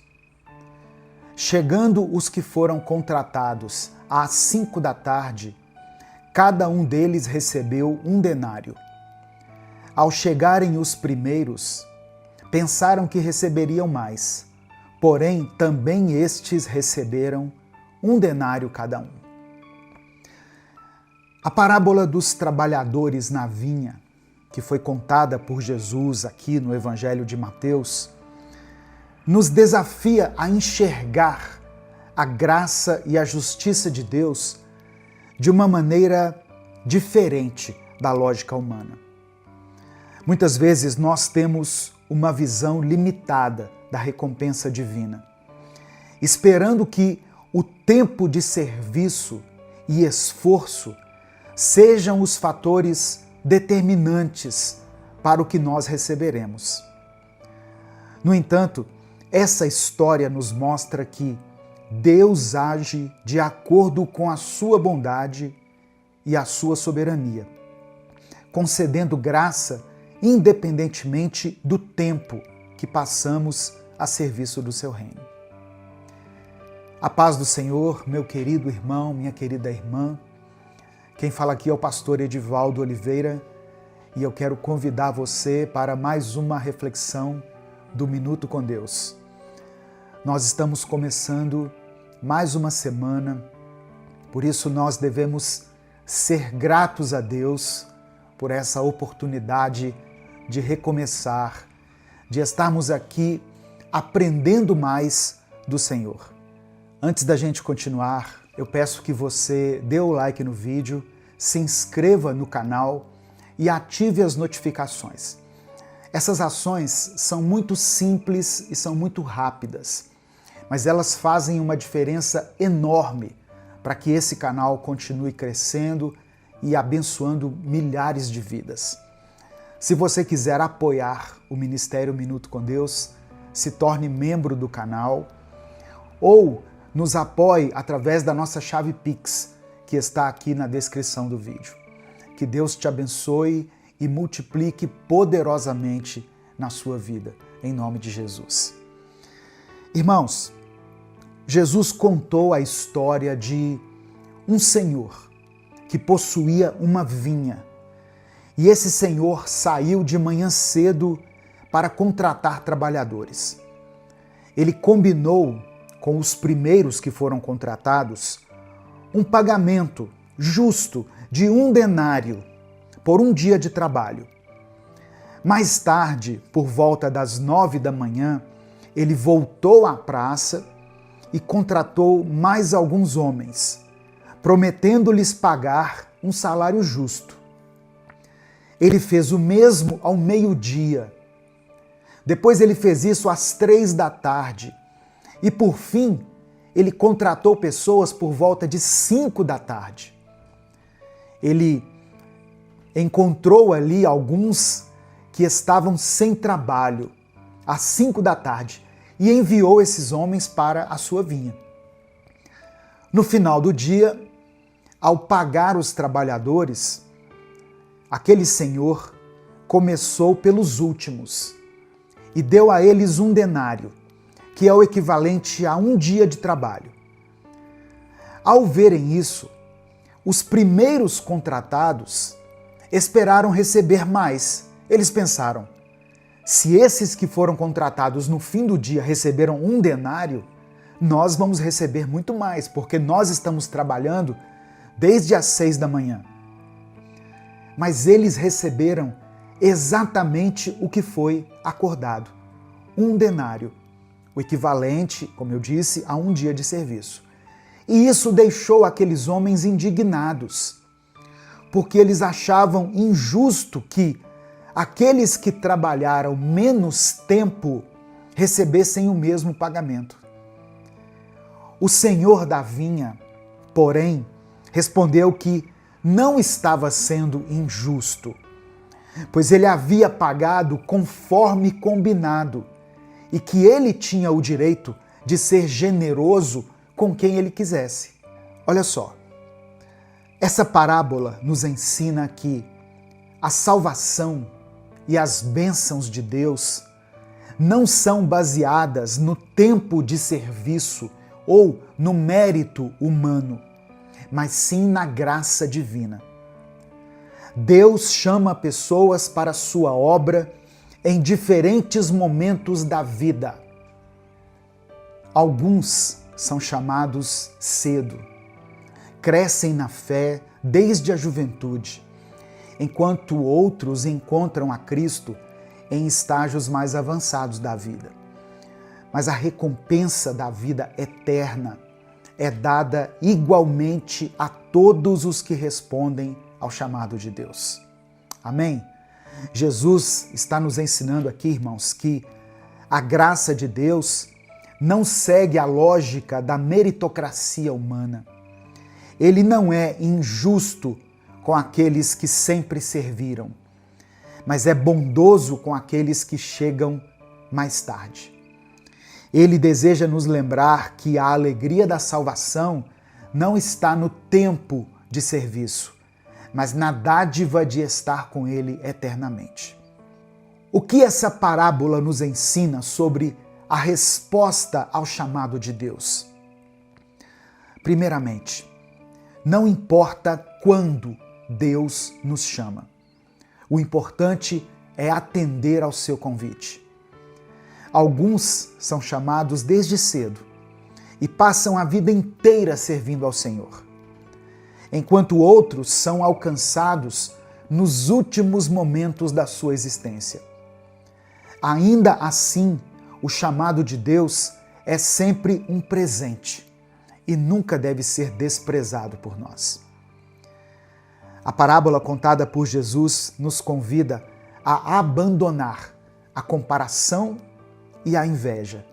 Chegando os que foram contratados às 5 da tarde, cada um deles recebeu 1 denário. Ao chegarem os primeiros, pensaram que receberiam mais, porém também estes receberam 1 denário cada um. A parábola dos trabalhadores na vinha, que foi contada por Jesus aqui no Evangelho de Mateus, nos desafia a enxergar a graça e a justiça de Deus de uma maneira diferente da lógica humana. Muitas vezes nós temos uma visão limitada da recompensa divina, esperando que o tempo de serviço e esforço sejam os fatores determinantes para o que nós receberemos. No entanto, essa história nos mostra que Deus age de acordo com a sua bondade e a sua soberania, concedendo graça independentemente do tempo que passamos a serviço do seu reino. A paz do Senhor, meu querido irmão, minha querida irmã. Quem fala aqui é o pastor Edivaldo Oliveira e eu quero convidar você para mais uma reflexão do Minuto com Deus. Nós estamos começando mais uma semana, por isso nós devemos ser gratos a Deus por essa oportunidade de recomeçar, de estarmos aqui aprendendo mais do Senhor. Antes da gente continuar, eu peço que você dê o like no vídeo, se inscreva no canal e ative as notificações. Essas ações são muito simples e são muito rápidas, mas elas fazem uma diferença enorme para que esse canal continue crescendo e abençoando milhares de vidas. Se você quiser apoiar o Ministério Minuto com Deus, se torne membro do canal ou nos apoie através da nossa chave Pix, que está aqui na descrição do vídeo. Que Deus te abençoe e multiplique poderosamente na sua vida, em nome de Jesus. Irmãos, Jesus contou a história de um senhor que possuía uma vinha. E esse senhor saiu de manhã cedo para contratar trabalhadores. Ele combinou com os primeiros que foram contratados um pagamento justo de 1 denário por um dia de trabalho. Mais tarde, por volta das 9 da manhã, ele voltou à praça e contratou mais alguns homens, prometendo-lhes pagar um salário justo. Ele fez o mesmo ao meio-dia. Depois ele fez isso às 3 da tarde. E por fim, ele contratou pessoas por volta de 5 da tarde. Ele encontrou ali alguns que estavam sem trabalho às 5 da tarde e enviou esses homens para a sua vinha. No final do dia, ao pagar os trabalhadores, aquele senhor começou pelos últimos e deu a eles 1 denário, que é o equivalente a 1 dia de trabalho. Ao verem isso, os primeiros contratados esperaram receber mais. Eles pensaram, se esses que foram contratados no fim do dia receberam 1 denário, nós vamos receber muito mais, porque nós estamos trabalhando desde as 6 da manhã. Mas eles receberam exatamente o que foi acordado, 1 denário, o equivalente, como eu disse, a 1 dia de serviço. E isso deixou aqueles homens indignados, porque eles achavam injusto que aqueles que trabalharam menos tempo recebessem o mesmo pagamento. O senhor da vinha, porém, respondeu que não estava sendo injusto, pois ele havia pagado conforme combinado e que ele tinha o direito de ser generoso com quem ele quisesse. Olha só, essa parábola nos ensina que a salvação e as bênçãos de Deus não são baseadas no tempo de serviço ou no mérito humano, mas sim na graça divina. Deus chama pessoas para a sua obra em diferentes momentos da vida. Alguns são chamados cedo, crescem na fé desde a juventude, enquanto outros encontram a Cristo em estágios mais avançados da vida. Mas a recompensa da vida eterna é dada igualmente a todos os que respondem ao chamado de Deus. Amém? Jesus está nos ensinando aqui, irmãos, que a graça de Deus não segue a lógica da meritocracia humana. Ele não é injusto com aqueles que sempre serviram, mas é bondoso com aqueles que chegam mais tarde. Ele deseja nos lembrar que a alegria da salvação não está no tempo de serviço, mas na dádiva de estar com Ele eternamente. O que essa parábola nos ensina sobre a resposta ao chamado de Deus? Primeiramente, não importa quando Deus nos chama. O importante é atender ao seu convite. Alguns são chamados desde cedo e passam a vida inteira servindo ao Senhor, enquanto outros são alcançados nos últimos momentos da sua existência. Ainda assim, o chamado de Deus é sempre um presente e nunca deve ser desprezado por nós. A parábola contada por Jesus nos convida a abandonar a comparação e a inveja,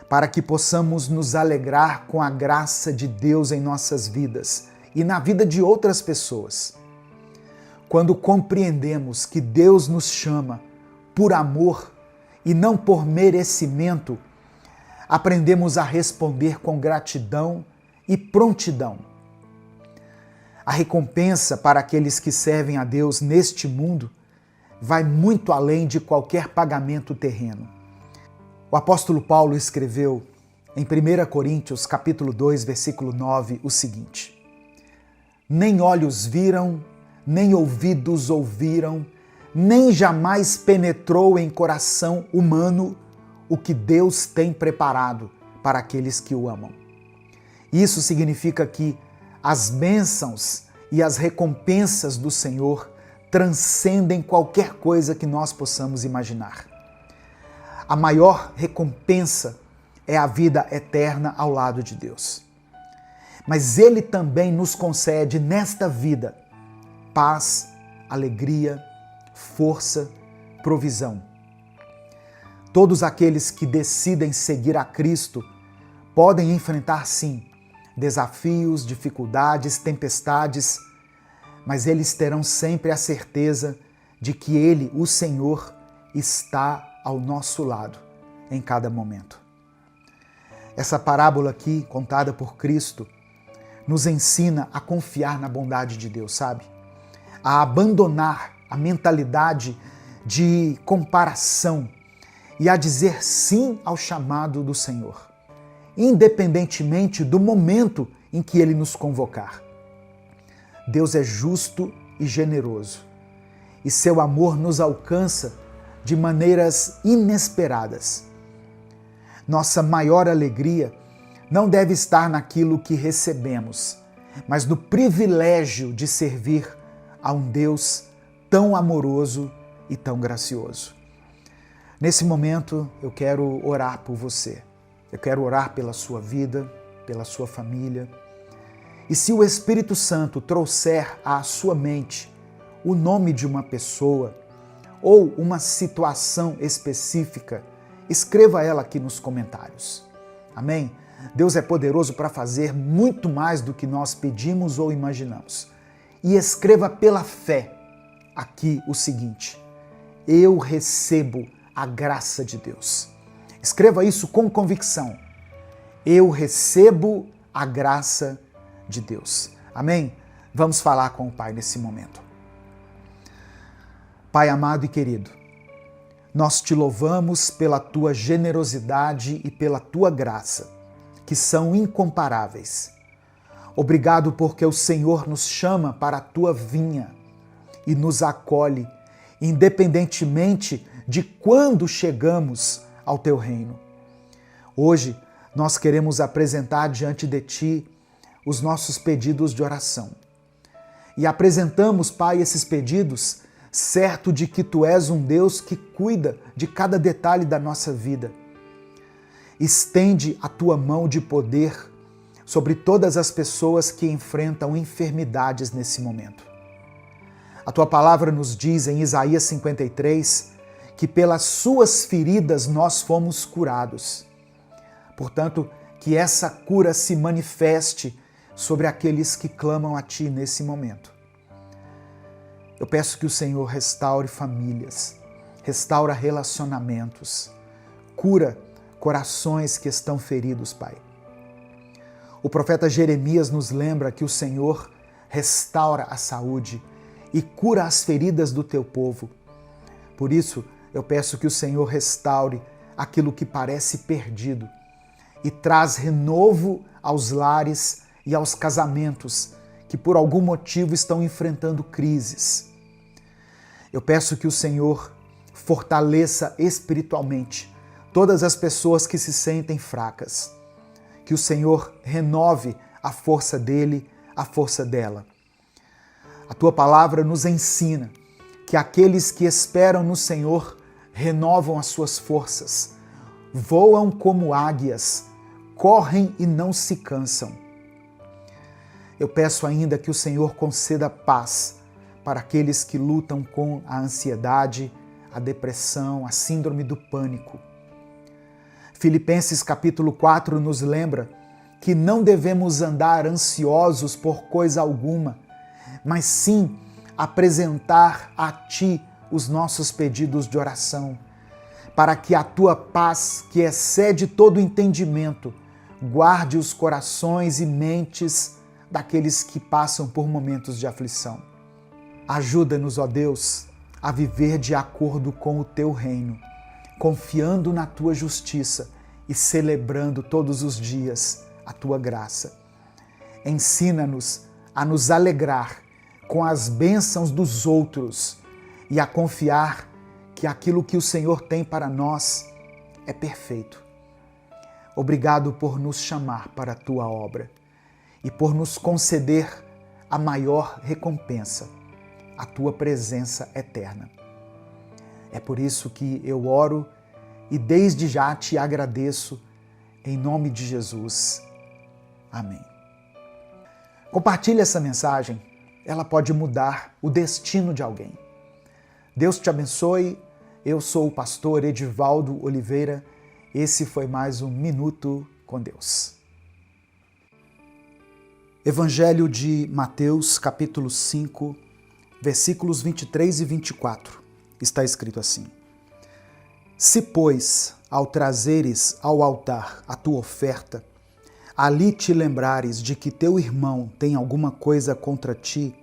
para que possamos nos alegrar com a graça de Deus em nossas vidas e na vida de outras pessoas. Quando compreendemos que Deus nos chama por amor e não por merecimento, aprendemos a responder com gratidão e prontidão. A recompensa para aqueles que servem a Deus neste mundo vai muito além de qualquer pagamento terreno. O apóstolo Paulo escreveu em 1 Coríntios, capítulo 2, versículo 9, o seguinte: nem olhos viram, nem ouvidos ouviram, nem jamais penetrou em coração humano o que Deus tem preparado para aqueles que o amam. Isso significa que as bênçãos e as recompensas do Senhor transcendem qualquer coisa que nós possamos imaginar. A maior recompensa é a vida eterna ao lado de Deus. Mas Ele também nos concede nesta vida paz, alegria, força, provisão. Todos aqueles que decidem seguir a Cristo podem enfrentar, sim, desafios, dificuldades, tempestades, mas eles terão sempre a certeza de que Ele, o Senhor, está ao nosso lado em cada momento. Essa parábola aqui, contada por Cristo, nos ensina a confiar na bondade de Deus, sabe? A abandonar a mentalidade de comparação e a dizer sim ao chamado do Senhor, independentemente do momento em que Ele nos convocar. Deus é justo e generoso, e seu amor nos alcança de maneiras inesperadas. Nossa maior alegria não deve estar naquilo que recebemos, mas no privilégio de servir a um Deus tão amoroso e tão gracioso. Nesse momento, eu quero orar por você. Eu quero orar pela sua vida, pela sua família. E se o Espírito Santo trouxer à sua mente o nome de uma pessoa ou uma situação específica, escreva ela aqui nos comentários. Amém? Deus é poderoso para fazer muito mais do que nós pedimos ou imaginamos. E escreva pela fé aqui o seguinte: eu recebo a graça de Deus. Escreva isso com convicção. Eu recebo a graça de Deus. Amém? Vamos falar com o Pai nesse momento. Pai amado e querido, nós te louvamos pela tua generosidade e pela tua graça, que são incomparáveis. Obrigado porque o Senhor nos chama para a tua vinha e nos acolhe, independentemente de quando chegamos ao teu reino. Hoje, nós queremos apresentar diante de ti os nossos pedidos de oração. E apresentamos, Pai, esses pedidos, certo de que tu és um Deus que cuida de cada detalhe da nossa vida. Estende a tua mão de poder sobre todas as pessoas que enfrentam enfermidades nesse momento. A tua palavra nos diz em Isaías 53 que pelas suas feridas nós fomos curados. Portanto, que essa cura se manifeste sobre aqueles que clamam a ti nesse momento. Eu peço que o Senhor restaure famílias, restaura relacionamentos, cura corações que estão feridos, Pai. O profeta Jeremias nos lembra que o Senhor restaura a saúde e cura as feridas do teu povo. Por isso, eu peço que o Senhor restaure aquilo que parece perdido e traz renovo aos lares e aos casamentos que por algum motivo estão enfrentando crises. Eu peço que o Senhor fortaleça espiritualmente todas as pessoas que se sentem fracas. Que o Senhor renove a força dele, a força dela. A tua palavra nos ensina que aqueles que esperam no Senhor renovam as suas forças, voam como águias, correm e não se cansam. Eu peço ainda que o Senhor conceda paz para aqueles que lutam com a ansiedade, a depressão, a síndrome do pânico. Filipenses capítulo 4 nos lembra que não devemos andar ansiosos por coisa alguma, mas sim apresentar a Ti os nossos pedidos de oração, para que a Tua paz, que excede todo entendimento, guarde os corações e mentes daqueles que passam por momentos de aflição. Ajuda-nos, ó Deus, a viver de acordo com o Teu reino, confiando na Tua justiça e celebrando todos os dias a Tua graça. Ensina-nos a nos alegrar com as bênçãos dos outros e a confiar que aquilo que o Senhor tem para nós é perfeito. Obrigado por nos chamar para a Tua obra e por nos conceder a maior recompensa, a Tua presença eterna. É por isso que eu oro e desde já te agradeço, em nome de Jesus. Amém. Compartilhe essa mensagem, ela pode mudar o destino de alguém. Deus te abençoe, eu sou o pastor Edivaldo Oliveira, esse foi mais um Minuto com Deus. Evangelho de Mateus, capítulo 5, versículos 23 e 24, está escrito assim: Se, pois, ao trazeres ao altar a tua oferta, ali te lembrares de que teu irmão tem alguma coisa contra ti,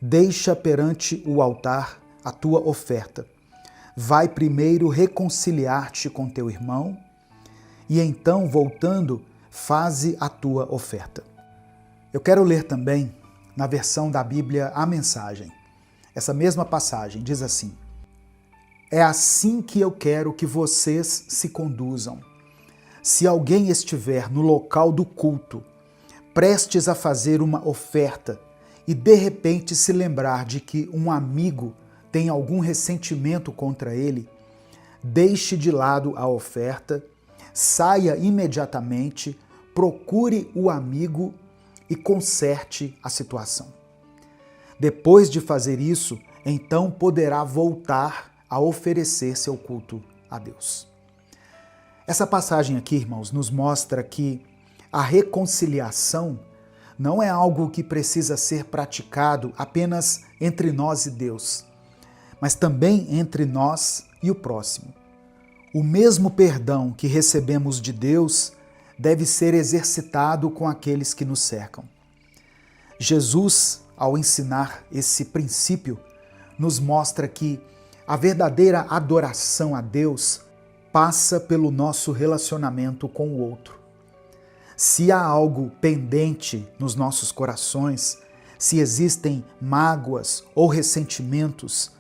deixa perante o altar a tua oferta. Vai primeiro reconciliar-te com teu irmão, e então, voltando, faze a tua oferta. Eu quero ler também na versão da Bíblia a Mensagem. Essa mesma passagem diz assim: É assim que eu quero que vocês se conduzam. Se alguém estiver no local do culto, prestes a fazer uma oferta, e de repente se lembrar de que um amigo tem algum ressentimento contra ele, deixe de lado a oferta, saia imediatamente, procure o amigo e conserte a situação. Depois de fazer isso, então poderá voltar a oferecer seu culto a Deus. Essa passagem aqui, irmãos, nos mostra que a reconciliação não é algo que precisa ser praticado apenas entre nós e Deus, mas também entre nós e o próximo. O mesmo perdão que recebemos de Deus deve ser exercitado com aqueles que nos cercam. Jesus, ao ensinar esse princípio, nos mostra que a verdadeira adoração a Deus passa pelo nosso relacionamento com o outro. Se há algo pendente nos nossos corações, se existem mágoas ou ressentimentos,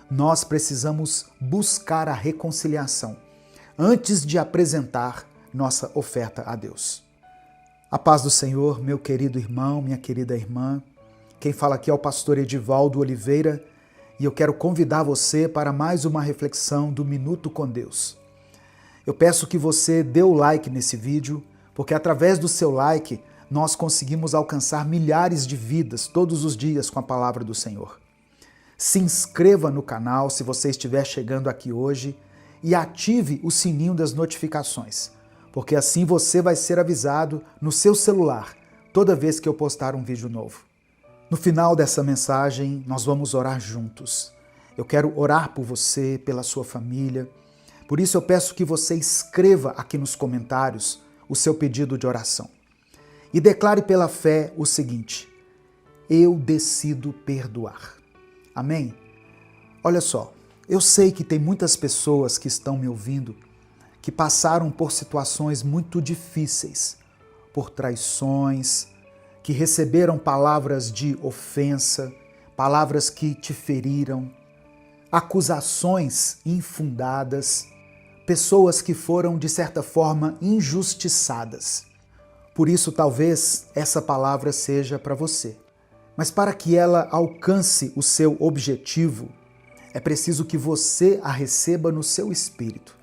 nós precisamos buscar a reconciliação antes de apresentar nossa oferta a Deus. A paz do Senhor, meu querido irmão, minha querida irmã. Quem fala aqui é o pastor Edivaldo Oliveira e eu quero convidar você para mais uma reflexão do Minuto com Deus. Eu peço que você dê o like nesse vídeo, porque através do seu like nós conseguimos alcançar milhares de vidas todos os dias com a palavra do Senhor. Se inscreva no canal se você estiver chegando aqui hoje e ative o sininho das notificações, porque assim você vai ser avisado no seu celular toda vez que eu postar um vídeo novo. No final dessa mensagem, nós vamos orar juntos. Eu quero orar por você, pela sua família. Por isso eu peço que você escreva aqui nos comentários o seu pedido de oração. E declare pela fé o seguinte: eu decido perdoar. Amém? Olha só, eu sei que tem muitas pessoas que estão me ouvindo que passaram por situações muito difíceis, por traições, que receberam palavras de ofensa, palavras que te feriram, acusações infundadas, pessoas que foram, de certa forma, injustiçadas. Por isso, talvez essa palavra seja para você. Mas para que ela alcance o seu objetivo, é preciso que você a receba no seu espírito.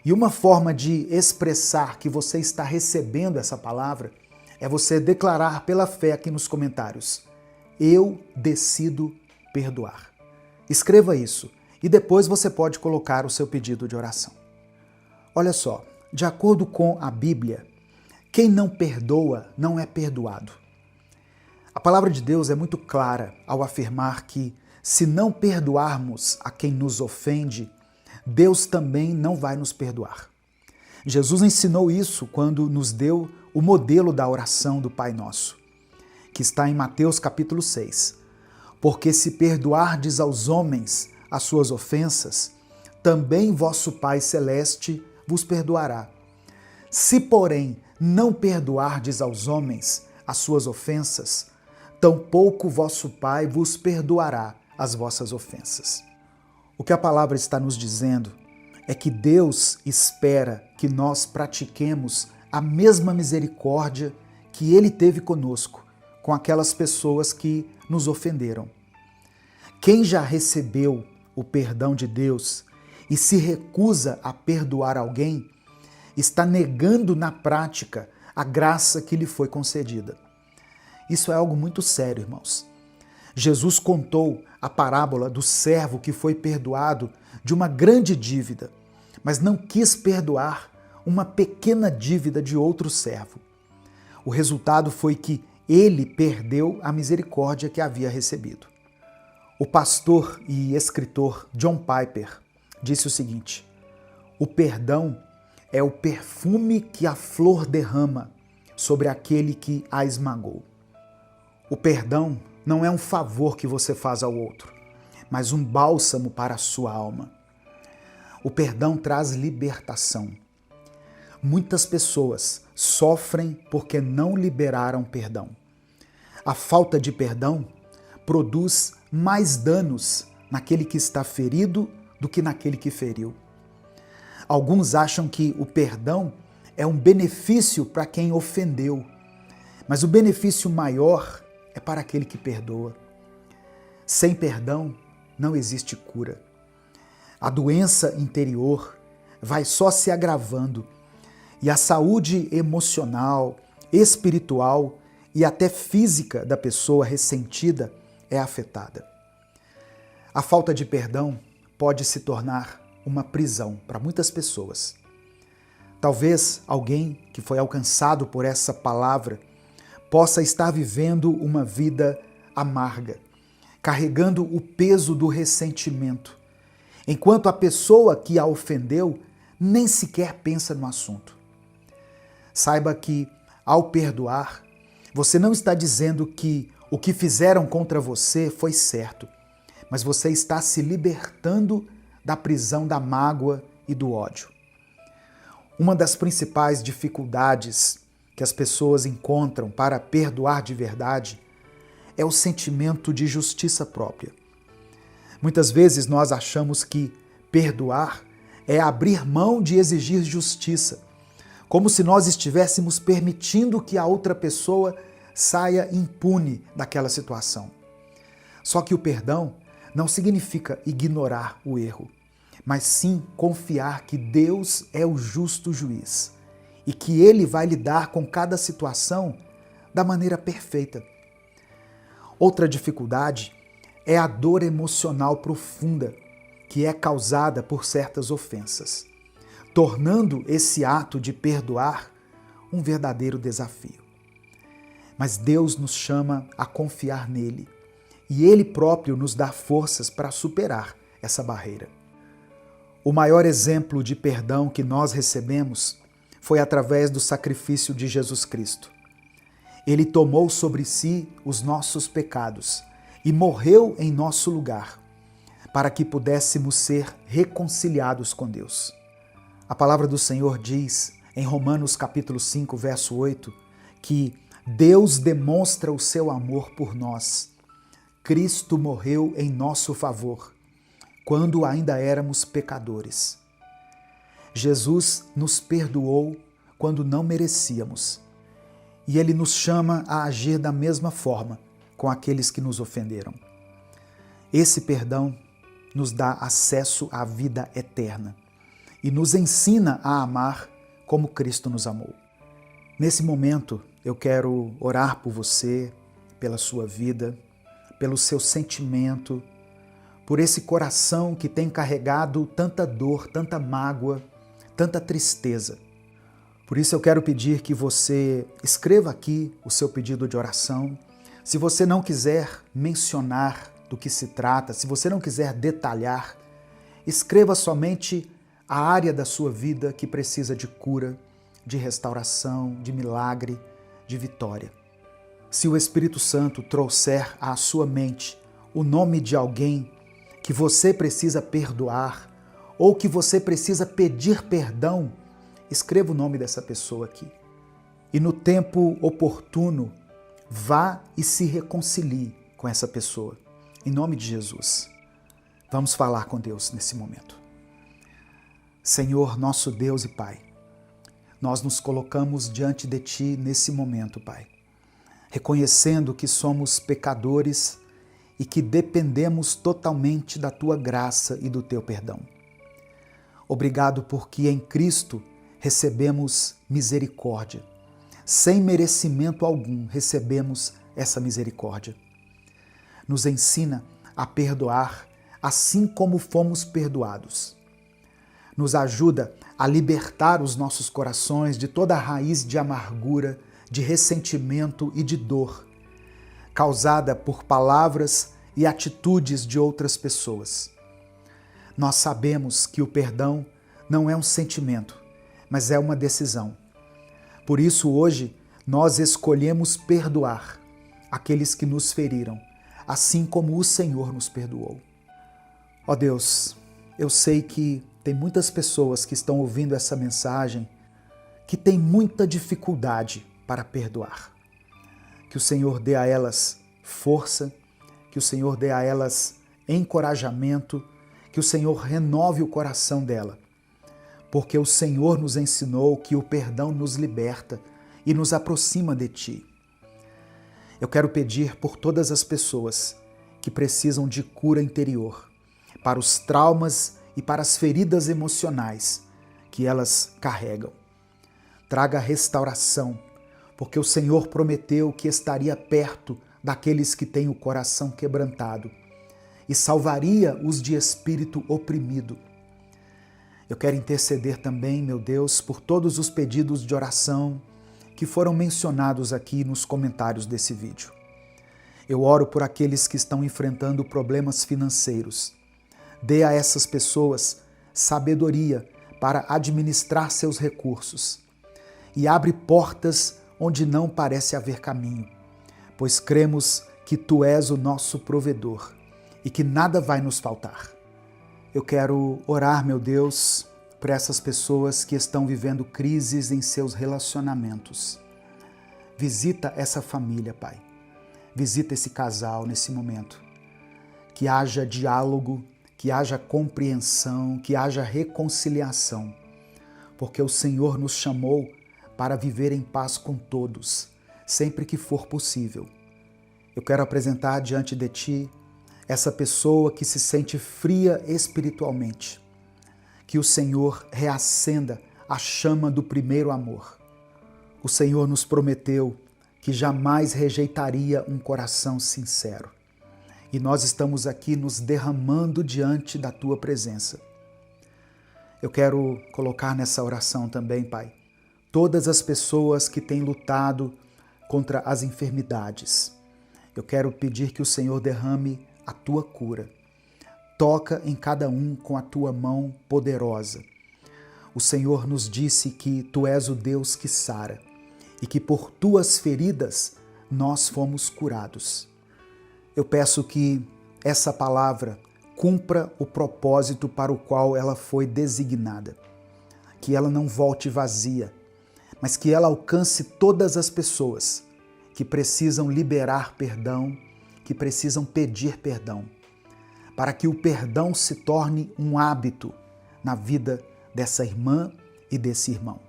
E uma forma de expressar que você está recebendo essa palavra é você declarar pela fé aqui nos comentários: eu decido perdoar. Escreva isso e depois você pode colocar o seu pedido de oração. Olha só, de acordo com a Bíblia, quem não perdoa não é perdoado. A palavra de Deus é muito clara ao afirmar que, se não perdoarmos a quem nos ofende, Deus também não vai nos perdoar. Jesus ensinou isso quando nos deu o modelo da oração do Pai Nosso, que está em Mateus capítulo 6. Porque se perdoardes aos homens as suas ofensas, também vosso Pai Celeste vos perdoará. Se, porém, não perdoardes aos homens as suas ofensas, tampouco vosso Pai vos perdoará as vossas ofensas. O que a palavra está nos dizendo é que Deus espera que nós pratiquemos a mesma misericórdia que Ele teve conosco, com aquelas pessoas que nos ofenderam. Quem já recebeu o perdão de Deus e se recusa a perdoar alguém, está negando na prática a graça que lhe foi concedida. Isso é algo muito sério, irmãos. Jesus contou a parábola do servo que foi perdoado de uma grande dívida, mas não quis perdoar uma pequena dívida de outro servo. O resultado foi que ele perdeu a misericórdia que havia recebido. O pastor e escritor John Piper disse o seguinte: o perdão é o perfume que a flor derrama sobre aquele que a esmagou. O perdão não é um favor que você faz ao outro, mas um bálsamo para a sua alma. O perdão traz libertação. Muitas pessoas sofrem porque não liberaram perdão. A falta de perdão produz mais danos naquele que está ferido do que naquele que feriu. Alguns acham que o perdão é um benefício para quem ofendeu, mas o benefício maior é para aquele que perdoa. Sem perdão não existe cura. A doença interior vai só se agravando e a saúde emocional, espiritual e até física da pessoa ressentida é afetada. A falta de perdão pode se tornar uma prisão para muitas pessoas. Talvez alguém que foi alcançado por essa palavra possa estar vivendo uma vida amarga, carregando o peso do ressentimento, enquanto a pessoa que a ofendeu nem sequer pensa no assunto. Saiba que, ao perdoar, você não está dizendo que o que fizeram contra você foi certo, mas você está se libertando da prisão da mágoa e do ódio. Uma das principais dificuldades que as pessoas encontram para perdoar de verdade é o sentimento de justiça própria. Muitas vezes nós achamos que perdoar é abrir mão de exigir justiça, como se nós estivéssemos permitindo que a outra pessoa saia impune daquela situação. Só que o perdão não significa ignorar o erro, mas sim confiar que Deus é o justo juiz e que Ele vai lidar com cada situação da maneira perfeita. Outra dificuldade é a dor emocional profunda que é causada por certas ofensas, tornando esse ato de perdoar um verdadeiro desafio. Mas Deus nos chama a confiar nele e Ele próprio nos dá forças para superar essa barreira. O maior exemplo de perdão que nós recebemos foi através do sacrifício de Jesus Cristo. Ele tomou sobre si os nossos pecados e morreu em nosso lugar, para que pudéssemos ser reconciliados com Deus. A palavra do Senhor diz, em Romanos capítulo 5, verso 8, que Deus demonstra o seu amor por nós. Cristo morreu em nosso favor, quando ainda éramos pecadores. Jesus nos perdoou quando não merecíamos. E Ele nos chama a agir da mesma forma com aqueles que nos ofenderam. Esse perdão nos dá acesso à vida eterna e nos ensina a amar como Cristo nos amou. Nesse momento, eu quero orar por você, pela sua vida, pelo seu sentimento, por esse coração que tem carregado tanta dor, tanta mágoa, tanta tristeza. Por isso eu quero pedir que você escreva aqui o seu pedido de oração. Se você não quiser mencionar do que se trata, se você não quiser detalhar, escreva somente a área da sua vida que precisa de cura, de restauração, de milagre, de vitória. Se o Espírito Santo trouxer à sua mente o nome de alguém que você precisa perdoar ou que você precisa pedir perdão, escreva o nome dessa pessoa aqui. E no tempo oportuno, vá e se reconcilie com essa pessoa. Em nome de Jesus. Vamos falar com Deus nesse momento. Senhor, nosso Deus e Pai, nós nos colocamos diante de Ti nesse momento, Pai, reconhecendo que somos pecadores e que dependemos totalmente da Tua graça e do Teu perdão. Obrigado porque em Cristo recebemos misericórdia. Sem merecimento algum recebemos essa misericórdia. Nos ensina a perdoar assim como fomos perdoados. Nos ajuda a libertar os nossos corações de toda a raiz de amargura, de ressentimento e de dor, causada por palavras e atitudes de outras pessoas. Nós sabemos que o perdão não é um sentimento, mas é uma decisão. Por isso, hoje, nós escolhemos perdoar aqueles que nos feriram, assim como o Senhor nos perdoou. Ó Deus, eu sei que tem muitas pessoas que estão ouvindo essa mensagem que têm muita dificuldade para perdoar. Que o Senhor dê a elas força, que o Senhor dê a elas encorajamento, que o Senhor renove o coração dela, porque o Senhor nos ensinou que o perdão nos liberta e nos aproxima de Ti. Eu quero pedir por todas as pessoas que precisam de cura interior, para os traumas e para as feridas emocionais que elas carregam. Traga restauração, porque o Senhor prometeu que estaria perto daqueles que têm o coração quebrantado e salvaria os de espírito oprimido. Eu quero interceder também, meu Deus, por todos os pedidos de oração que foram mencionados aqui nos comentários desse vídeo. Eu oro por aqueles que estão enfrentando problemas financeiros. Dê a essas pessoas sabedoria para administrar seus recursos e abre portas onde não parece haver caminho, pois cremos que Tu és o nosso provedor e que nada vai nos faltar. Eu quero orar, meu Deus, por essas pessoas que estão vivendo crises em seus relacionamentos. Visita essa família, Pai. Visita esse casal nesse momento. Que haja diálogo, que haja compreensão, que haja reconciliação, porque o Senhor nos chamou para viver em paz com todos, sempre que for possível. Eu quero apresentar diante de Ti essa pessoa que se sente fria espiritualmente. Que o Senhor reacenda a chama do primeiro amor. O Senhor nos prometeu que jamais rejeitaria um coração sincero. E nós estamos aqui nos derramando diante da Tua presença. Eu quero colocar nessa oração também, Pai, todas as pessoas que têm lutado contra as enfermidades. Eu quero pedir que o Senhor derrame a Tua cura. Toca em cada um com a Tua mão poderosa. O Senhor nos disse que Tu és o Deus que sara e que por Tuas feridas nós fomos curados. Eu peço que essa palavra cumpra o propósito para o qual ela foi designada. Que ela não volte vazia, mas que ela alcance todas as pessoas que precisam liberar perdão, que precisam pedir perdão, para que o perdão se torne um hábito na vida dessa irmã e desse irmão.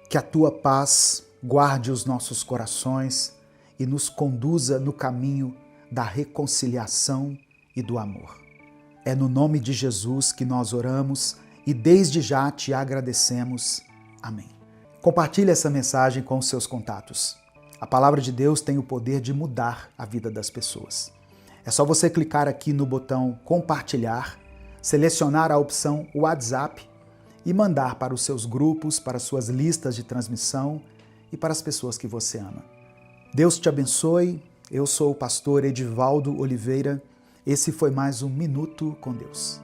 Que a Tua paz guarde os nossos corações e nos conduza no caminho da reconciliação e do amor. É no nome de Jesus que nós oramos e desde já Te agradecemos. Amém. Compartilhe essa mensagem com os seus contatos. A palavra de Deus tem o poder de mudar a vida das pessoas. É só você clicar aqui no botão compartilhar, selecionar a opção WhatsApp e mandar para os seus grupos, para as suas listas de transmissão e para as pessoas que você ama. Deus te abençoe. Eu sou o pastor Edivaldo Oliveira. Esse foi mais um Minuto com Deus.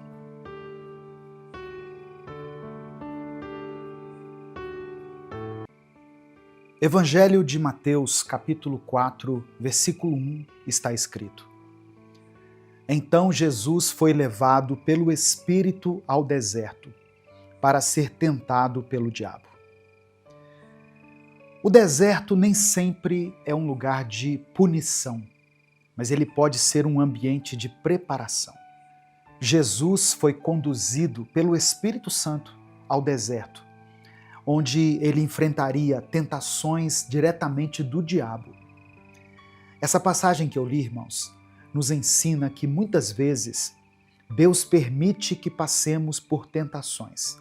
Evangelho de Mateus, capítulo 4, versículo 1, está escrito: Então Jesus foi levado pelo Espírito ao deserto, para ser tentado pelo diabo. O deserto nem sempre é um lugar de punição, mas ele pode ser um ambiente de preparação. Jesus foi conduzido pelo Espírito Santo ao deserto, onde ele enfrentaria tentações diretamente do diabo. Essa passagem que eu li, irmãos, nos ensina que muitas vezes Deus permite que passemos por tentações,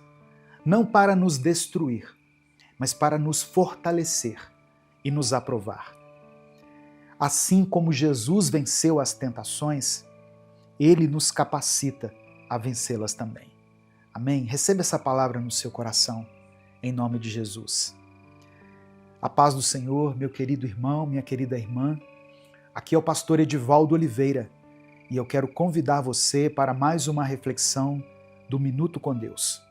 não para nos destruir, mas para nos fortalecer e nos aprovar. Assim como Jesus venceu as tentações, Ele nos capacita a vencê-las também. Amém? Receba essa palavra no seu coração, em nome de Jesus. A paz do Senhor, meu querido irmão, minha querida irmã. Aqui é o pastor Edivaldo Oliveira e eu quero convidar você para mais uma reflexão do Minuto com Deus.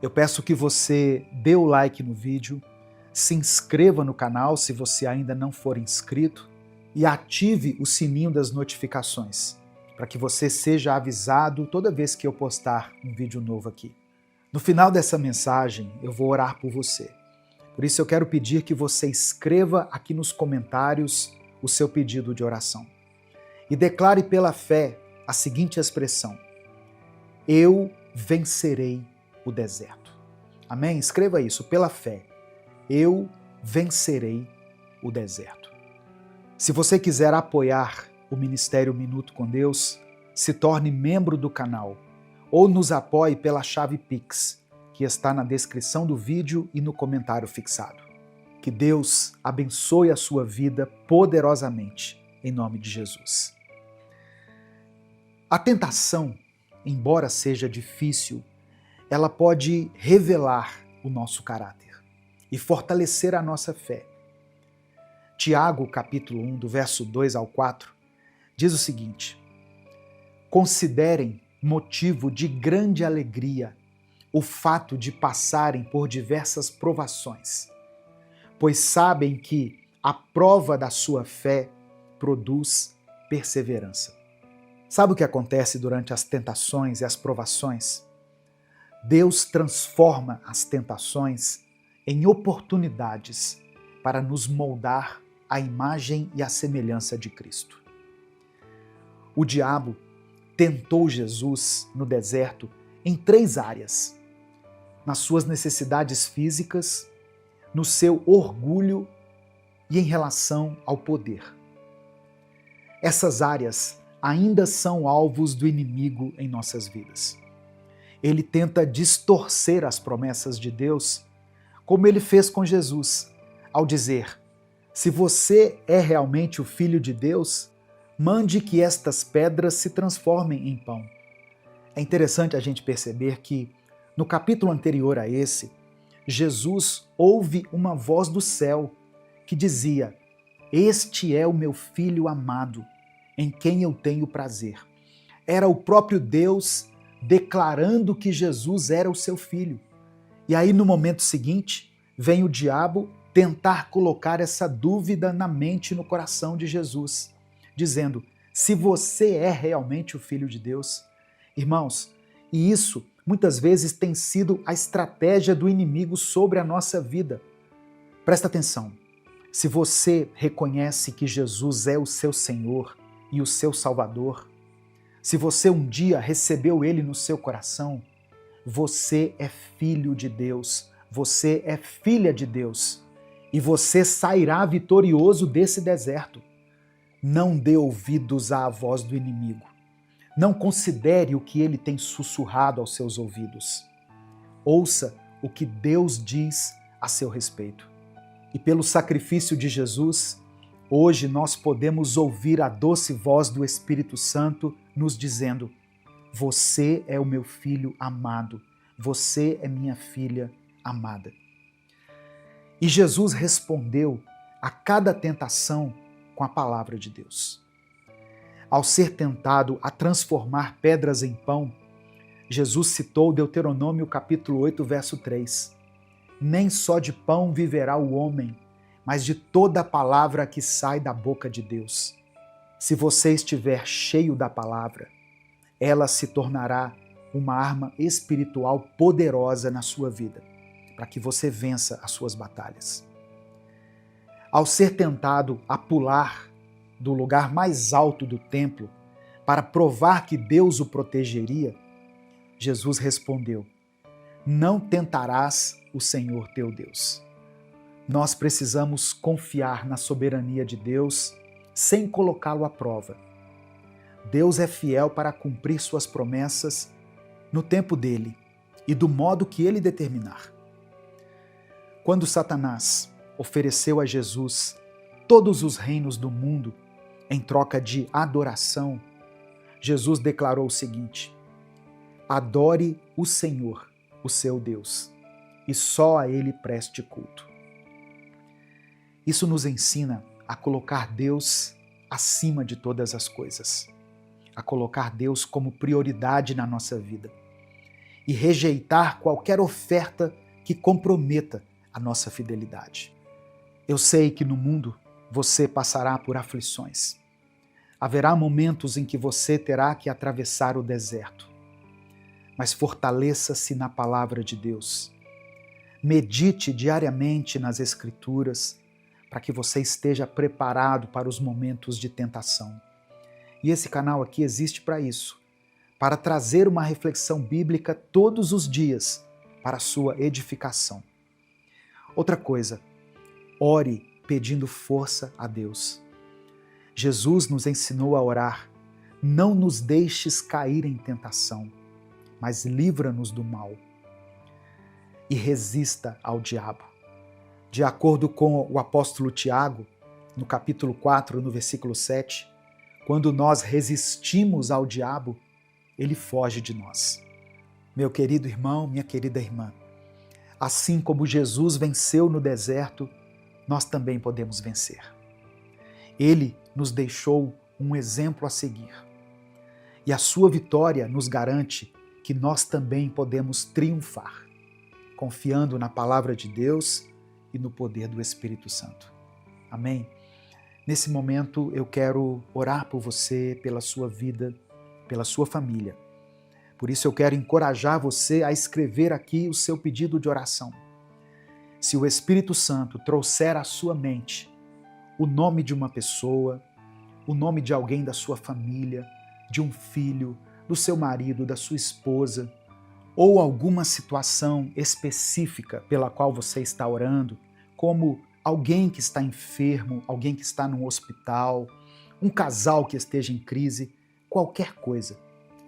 Eu peço que você dê o like no vídeo, se inscreva no canal se você ainda não for inscrito e ative o sininho das notificações, para que você seja avisado toda vez que eu postar um vídeo novo aqui. No final dessa mensagem, eu vou orar por você. Por isso eu quero pedir que você escreva aqui nos comentários o seu pedido de oração. E declare pela fé a seguinte expressão: eu vencerei o deserto. Amém? Escreva isso, pela fé. Eu vencerei o deserto. Se você quiser apoiar o Ministério Minuto com Deus, se torne membro do canal ou nos apoie pela chave Pix, que está na descrição do vídeo e no comentário fixado. Que Deus abençoe a sua vida poderosamente, em nome de Jesus. A tentação, embora seja difícil, ela pode revelar o nosso caráter e fortalecer a nossa fé. Tiago, capítulo 1, do verso 2 ao 4, diz o seguinte: considerem motivo de grande alegria o fato de passarem por diversas provações, pois sabem que a prova da sua fé produz perseverança. Sabe o que acontece durante as tentações e as provações? Deus transforma as tentações em oportunidades para nos moldar à imagem e à semelhança de Cristo. O diabo tentou Jesus no deserto em 3 áreas: nas suas necessidades físicas, no seu orgulho e em relação ao poder. Essas áreas ainda são alvos do inimigo em nossas vidas. Ele tenta distorcer as promessas de Deus, como ele fez com Jesus, ao dizer: se você é realmente o Filho de Deus, mande que estas pedras se transformem em pão. É interessante a gente perceber que, no capítulo anterior a esse, Jesus ouve uma voz do céu que dizia: este é o meu Filho amado, em quem eu tenho prazer. Era o próprio Deus declarando que Jesus era o seu filho. E aí, no momento seguinte, vem o diabo tentar colocar essa dúvida na mente e no coração de Jesus, dizendo: se você é realmente o Filho de Deus. Irmãos, e isso muitas vezes tem sido a estratégia do inimigo sobre a nossa vida. Presta atenção. Se você reconhece que Jesus é o seu Senhor e o seu Salvador, se você um dia recebeu Ele no seu coração, você é filho de Deus, você é filha de Deus, e você sairá vitorioso desse deserto. Não dê ouvidos à voz do inimigo. Não considere o que ele tem sussurrado aos seus ouvidos. Ouça o que Deus diz a seu respeito. E pelo sacrifício de Jesus, hoje nós podemos ouvir a doce voz do Espírito Santo nos dizendo: você é o meu filho amado, você é minha filha amada. E Jesus respondeu a cada tentação com a palavra de Deus. Ao ser tentado a transformar pedras em pão, Jesus citou Deuteronômio capítulo 8, verso 3. Nem só de pão viverá o homem, mas de toda a palavra que sai da boca de Deus. Se você estiver cheio da palavra, ela se tornará uma arma espiritual poderosa na sua vida, para que você vença as suas batalhas. Ao ser tentado a pular do lugar mais alto do templo para provar que Deus o protegeria, Jesus respondeu: não tentarás o Senhor teu Deus. Nós precisamos confiar na soberania de Deus sem colocá-lo à prova. Deus é fiel para cumprir suas promessas no tempo dele e do modo que ele determinar. Quando Satanás ofereceu a Jesus todos os reinos do mundo em troca de adoração, Jesus declarou o seguinte: adore o Senhor, o seu Deus, e só a ele preste culto. Isso nos ensina a colocar Deus acima de todas as coisas, a colocar Deus como prioridade na nossa vida e rejeitar qualquer oferta que comprometa a nossa fidelidade. Eu sei que no mundo você passará por aflições. Haverá momentos em que você terá que atravessar o deserto. Mas fortaleça-se na palavra de Deus. Medite diariamente nas Escrituras para que você esteja preparado para os momentos de tentação. E esse canal aqui existe para isso, para trazer uma reflexão bíblica todos os dias para a sua edificação. Outra coisa, ore pedindo força a Deus. Jesus nos ensinou a orar: não nos deixes cair em tentação, mas livra-nos do mal. E resista ao diabo. De acordo com o apóstolo Tiago, no capítulo 4, no versículo 7, quando nós resistimos ao diabo, ele foge de nós. Meu querido irmão, minha querida irmã, assim como Jesus venceu no deserto, nós também podemos vencer. Ele nos deixou um exemplo a seguir. E a sua vitória nos garante que nós também podemos triunfar, confiando na palavra de Deus e no poder do Espírito Santo. Amém? Nesse momento eu quero orar por você, pela sua vida, pela sua família. Por isso eu quero encorajar você a escrever aqui o seu pedido de oração. Se o Espírito Santo trouxer à sua mente o nome de uma pessoa, o nome de alguém da sua família, de um filho, do seu marido, da sua esposa, ou alguma situação específica pela qual você está orando, como alguém que está enfermo, alguém que está num hospital, um casal que esteja em crise, qualquer coisa,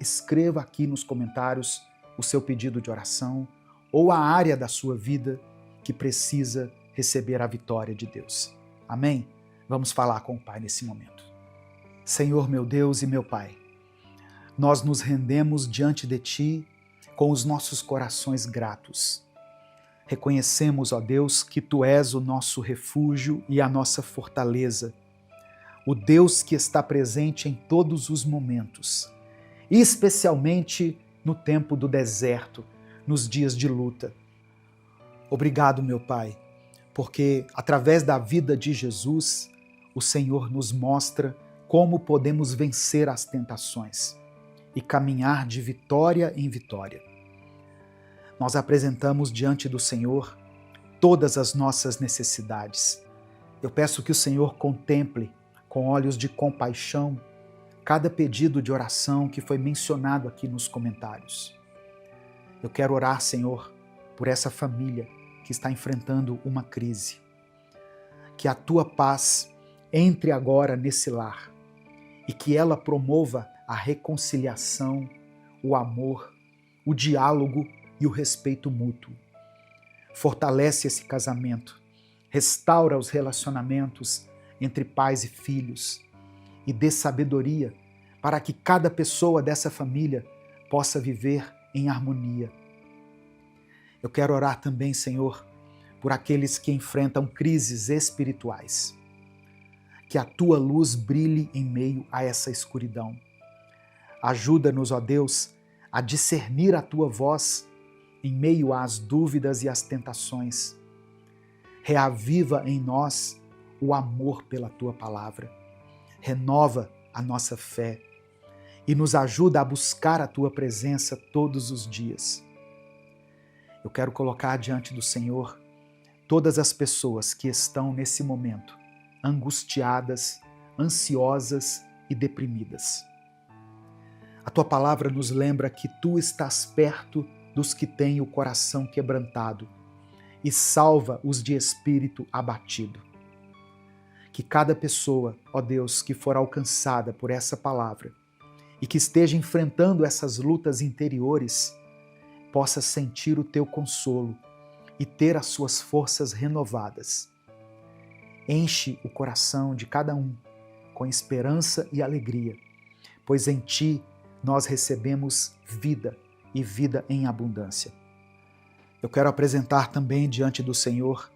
escreva aqui nos comentários o seu pedido de oração ou a área da sua vida que precisa receber a vitória de Deus. Amém? Vamos falar com o Pai nesse momento. Senhor, meu Deus e meu Pai, nós nos rendemos diante de Ti com os nossos corações gratos. Reconhecemos, ó Deus, que Tu és o nosso refúgio e a nossa fortaleza, o Deus que está presente em todos os momentos, e especialmente no tempo do deserto, nos dias de luta. Obrigado, meu Pai, porque através da vida de Jesus, o Senhor nos mostra como podemos vencer as tentações e caminhar de vitória em vitória. Nós apresentamos diante do Senhor todas as nossas necessidades. Eu peço que o Senhor contemple com olhos de compaixão cada pedido de oração que foi mencionado aqui nos comentários. Eu quero orar, Senhor, por essa família que está enfrentando uma crise. Que a Tua paz entre agora nesse lar e que ela promova a reconciliação, o amor, o diálogo e o respeito mútuo. Fortalece esse casamento, restaura os relacionamentos entre pais e filhos e dê sabedoria para que cada pessoa dessa família possa viver em harmonia. Eu quero orar também, Senhor, por aqueles que enfrentam crises espirituais. Que a Tua luz brilhe em meio a essa escuridão. Ajuda-nos, ó Deus, a discernir a Tua voz em meio às dúvidas e às tentações. Reaviva em nós o amor pela Tua palavra. Renova a nossa fé e nos ajuda a buscar a Tua presença todos os dias. Eu quero colocar diante do Senhor todas as pessoas que estão nesse momento angustiadas, ansiosas e deprimidas. A Tua palavra nos lembra que Tu estás perto dos que têm o coração quebrantado e salva os de espírito abatido. Que cada pessoa, ó Deus, que for alcançada por essa palavra e que esteja enfrentando essas lutas interiores, possa sentir o Teu consolo e ter as suas forças renovadas. Enche o coração de cada um com esperança e alegria, pois em Ti nós recebemos vida e vida em abundância. Eu quero apresentar também diante do Senhor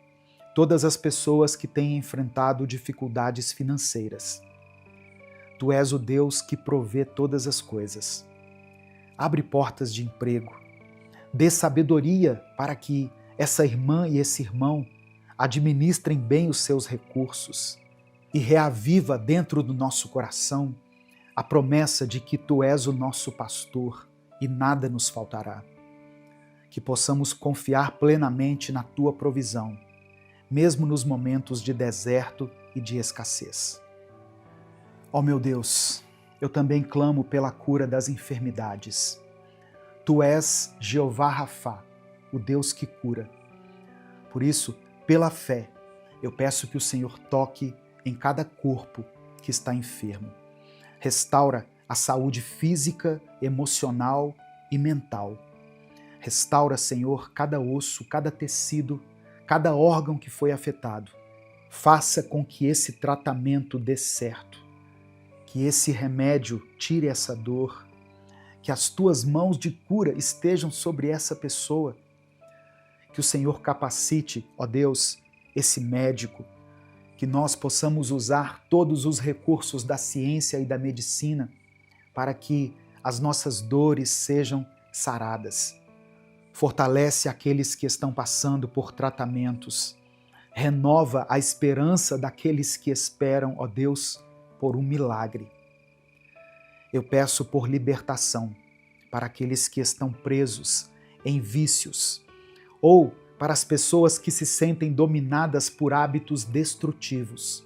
todas as pessoas que têm enfrentado dificuldades financeiras. Tu és o Deus que provê todas as coisas. Abre portas de emprego. Dê sabedoria para que essa irmã e esse irmão administrem bem os seus recursos e reaviva dentro do nosso coração a promessa de que Tu és o nosso pastor e nada nos faltará. Que possamos confiar plenamente na Tua provisão, mesmo nos momentos de deserto e de escassez. Ó meu Deus, eu também clamo pela cura das enfermidades. Tu és Jeová Rafá, o Deus que cura. Por isso, pela fé, eu peço que o Senhor toque em cada corpo que está enfermo. Restaura a saúde física, emocional e mental. Restaura, Senhor, cada osso, cada tecido, cada órgão que foi afetado. Faça com que esse tratamento dê certo, que esse remédio tire essa dor, que as tuas mãos de cura estejam sobre essa pessoa, que o Senhor capacite, ó Deus, esse médico, que nós possamos usar todos os recursos da ciência e da medicina para que as nossas dores sejam saradas. Fortalece aqueles que estão passando por tratamentos. Renova a esperança daqueles que esperam, ó Deus, por um milagre. Eu peço por libertação para aqueles que estão presos em vícios ou para as pessoas que se sentem dominadas por hábitos destrutivos.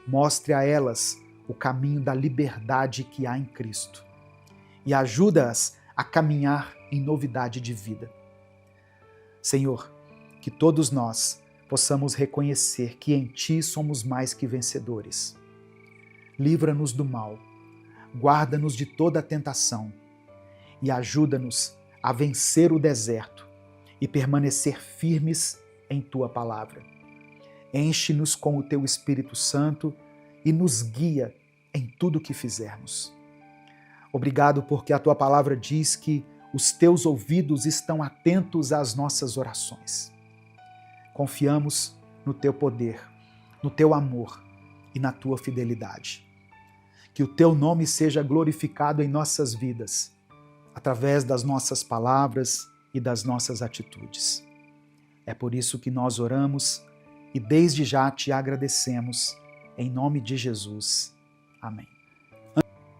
Mostre a elas o caminho da liberdade que há em Cristo e ajuda-as a caminhar em novidade de vida. Senhor, que todos nós possamos reconhecer que em Ti somos mais que vencedores. Livra-nos do mal, guarda-nos de toda a tentação e ajuda-nos a vencer o deserto e permanecer firmes em Tua palavra. Enche-nos com o Teu Espírito Santo e nos guia em tudo o que fizermos. Obrigado porque a Tua palavra diz que os Teus ouvidos estão atentos às nossas orações. Confiamos no Teu poder, no Teu amor e na Tua fidelidade. Que o Teu nome seja glorificado em nossas vidas, através das nossas palavras e das nossas atitudes. É por isso que nós oramos e desde já Te agradecemos, em nome de Jesus. Amém.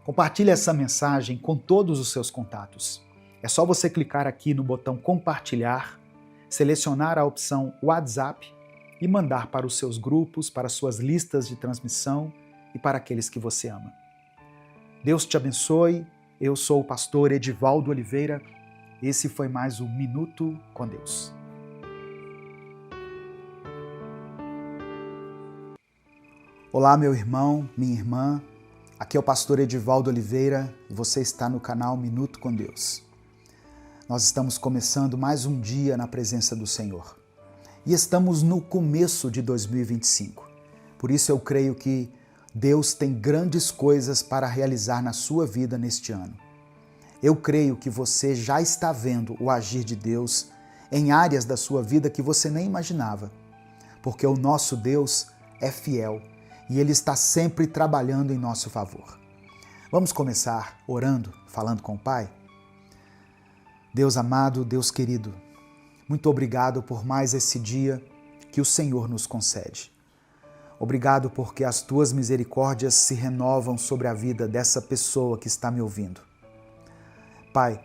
Compartilhe essa mensagem com todos os seus contatos. É só você clicar aqui no botão compartilhar, selecionar a opção WhatsApp e mandar para os seus grupos, para suas listas de transmissão e para aqueles que você ama. Deus te abençoe. Eu sou o pastor Edivaldo Oliveira. Esse foi mais um Minuto com Deus. Olá, meu irmão, minha irmã. Aqui é o pastor Edivaldo Oliveira e você está no canal Minuto com Deus. Nós estamos começando mais um dia na presença do Senhor. E estamos no começo de 2025. Por isso eu creio que Deus tem grandes coisas para realizar na sua vida neste ano. Eu creio que você já está vendo o agir de Deus em áreas da sua vida que você nem imaginava. Porque o nosso Deus é fiel e Ele está sempre trabalhando em nosso favor. Vamos começar orando, falando com o Pai? Deus amado, Deus querido, muito obrigado por mais esse dia que o Senhor nos concede. Obrigado porque as Tuas misericórdias se renovam sobre a vida dessa pessoa que está me ouvindo. Pai,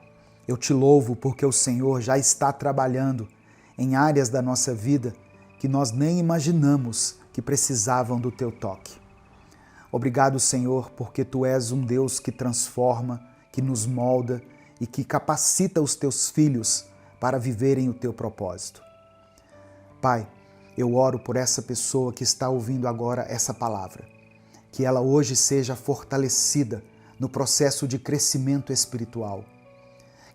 eu Te louvo porque o Senhor já está trabalhando em áreas da nossa vida que nós nem imaginamos que precisavam do Teu toque. Obrigado, Senhor, porque Tu és um Deus que transforma, que nos molda e que capacita os Teus filhos para viverem o Teu propósito. Pai, eu oro por essa pessoa que está ouvindo agora essa palavra, que ela hoje seja fortalecida no processo de crescimento espiritual,